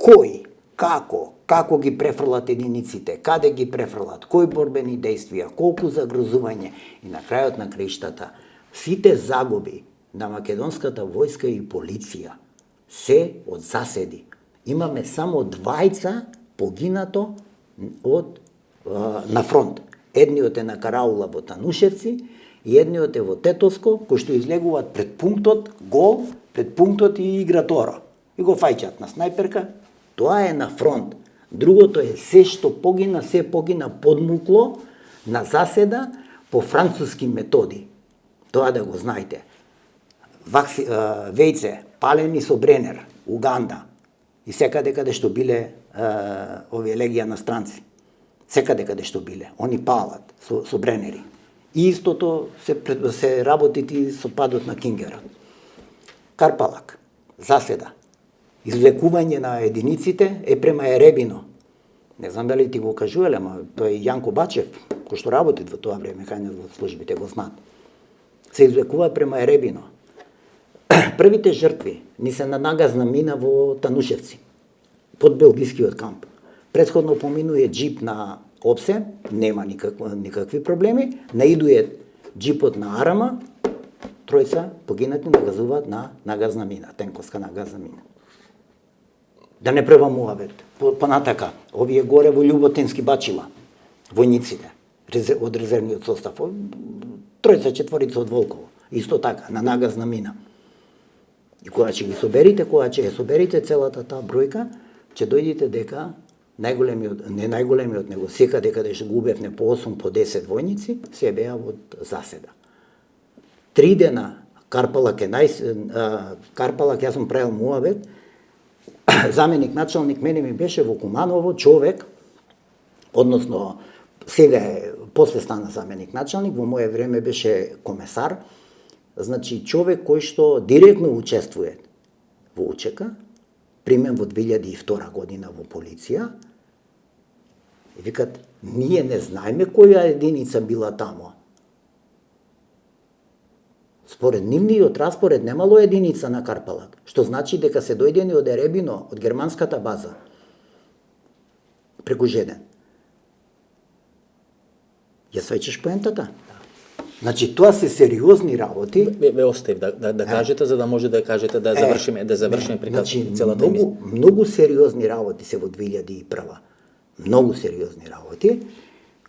кој, како ги префрлат единиците, каде ги префрлат, кои борбени действија, колку загрозување и на крајот на краиштата сите загуби на македонската војска и полиција се од заседи. Имаме само 2 погинато на фронт. Едниот е на караула во Танушевци и едниот е во Тетовско, кои што излегуваат пред пунктот, гол, пред пунктот и играторо. И го фаќаат на снајперка. Тоа е на фронт. Другото е се што погина подмукло на заседа по француски методи. Тоа да го знаете. Вејце палени со бренер, Уганда и секаде каде што биле овие легија на странци. Секаде каде што биле, они палат со бренери. И истото се работи со падот на Кингера. Карпалак, заседа. Извлекување на единиците е према Еребино. Не знам дали ти го кажувале, ама тој Јанко Бачев, кој што работи во тоа време, кај во службите го знаат. Се извлекуваат према Еребино. Првите жртви ни се на нагазна мина во Танушевци, под белгискиот камп. Претходно поминуе джип на Опсе, нема никакви проблеми, наидуе джипот на Арама, 3 погинати нагазуваат на нагазна мина, тенковска нагазна мина. Да не превамува вет. Понатака, овие горе во Љуботински бачила, војниците, од резервниот состав, 3-4 од Волково, исто така, на нагазна мина. И кога ќе ги соберите целата таа бројка, ќе дојдете дека најголемиот него секаде каде што губевне по 8, по 10 војници, се беа од заседа. 3 дена Карпалак Карпалак, јас сум правил муавет, заменик началник мене ми беше во Куманово човек, односно сега е после стана заменик началник, во мое време беше комесар, значи човек кој што директно учествува во УЧК, примен во 2002 година во полиција, и викат, ние не знаеме која единица била тамо. Според нивниот распоред немало единица на Карпалак, што значи дека се дојдени од Еребино, од германската база, преку Жеден. Ја сваќаш поентата? Значи, тоа се сериозни работи. Ве оставив да кажете, за да може да кажете, да завршиме приказ целата емисија. Многу сериозни работи се во 2001. Многу сериозни работи,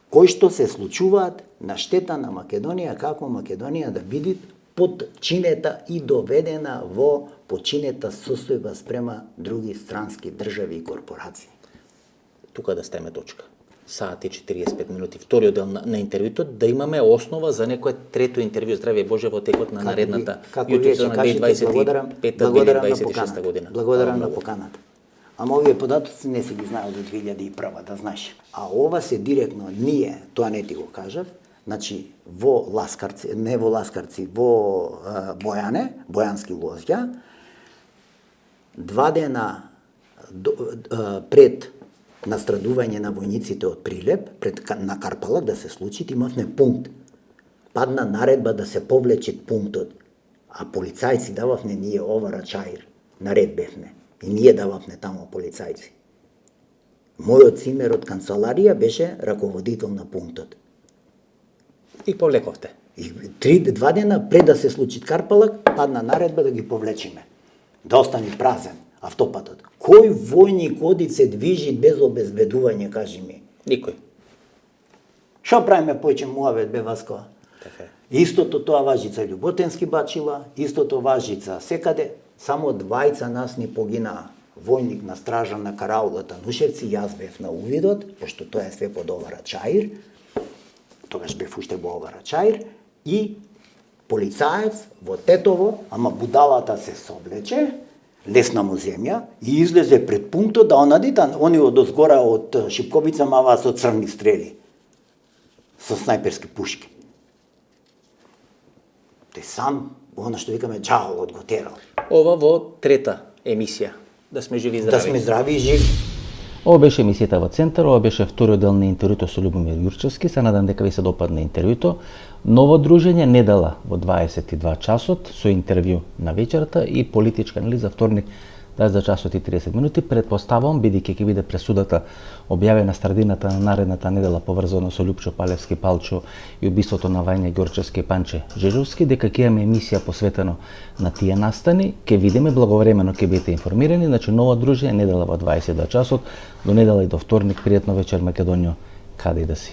кои што се случуваат на штета на Македонија, како Македонија да биде подчинета и доведена во подчинета состојба спрема други странски држави и корпорации. Тука да стеме точка. Саат и 45 минути, вториот дел на интервјуто, да имаме основа за некое трето интервју, здраве Боже, во текот на наредната YouTube на 2025-2026 година. Благодарам на поканата. Ама овие податоци не се ги знаел до 2001, да знаеш. А ова се директно, ние, тоа не ти го кажав, значи во Ласкарци, не во Ласкарци, во Бојане, Бојански лозја, 2 дена пред настрадување на војниците од Прилеп, на Карпалак да се случи, имавме пункт. Падна наредба да се повлече пунктот, а полицајци дававме ние овара чаир, наред бевме. И ние дававме тамо полицајци. Мојот цимер од канцеларија беше раководител на пунктот. И повлековте. И 2 дена пред да се случи Карпалак, падна наредба да ги повлечиме. Да остане празен автопатот. Кој војник оди се движи без обезбедување, кажи ми? Никој. Што правиме поќе муавет, бе, Васко? Така е. Истото тоа важи за Љуботенски бачила, истото важи за секаде, само 2 нас ни погинаа. Војник на стража на караулата Нушевци, јас бев на увидот, пошто тоа е све под Овара Чаир, тогаш бев уште во Овара Чаир, и полицаец во Тетово, ама будалата се соблече, лесна му земја, и излезе пред пунктот да онадитан, они од озгора од Шипковица мава со црни стрели, со снајперски пушки. Те сам, оно што викаме, џаволот го терал. Ова во трета емисија. Да сме живи и здрави. Да сме здрави и живи. Ова беше емисијата во Центар, ова беше вториот дел на интервјуто со Љубомир Ѓурчевски. Се надам дека ви се допадна интервјуто. Ново дружење недела во 22 часот со интервју на вечерта и политичка анализа вторник 20 часот и 30 минути. Предпоставувам, бидејќи ќе биде пресудата објавена средината на наредната недела поврзано со Љупчо Палевски Палчо и убиството на Вања Ѓорчевски и Панче Жежовски, дека ќе имаме емисија посветено на тие настани. Ќе видиме, благовремено ќе бидете информирани. Значи, ново дружење недела во 22 часот, до недела и до вторник. Пријатно вечер, Македонијо, каде и да си.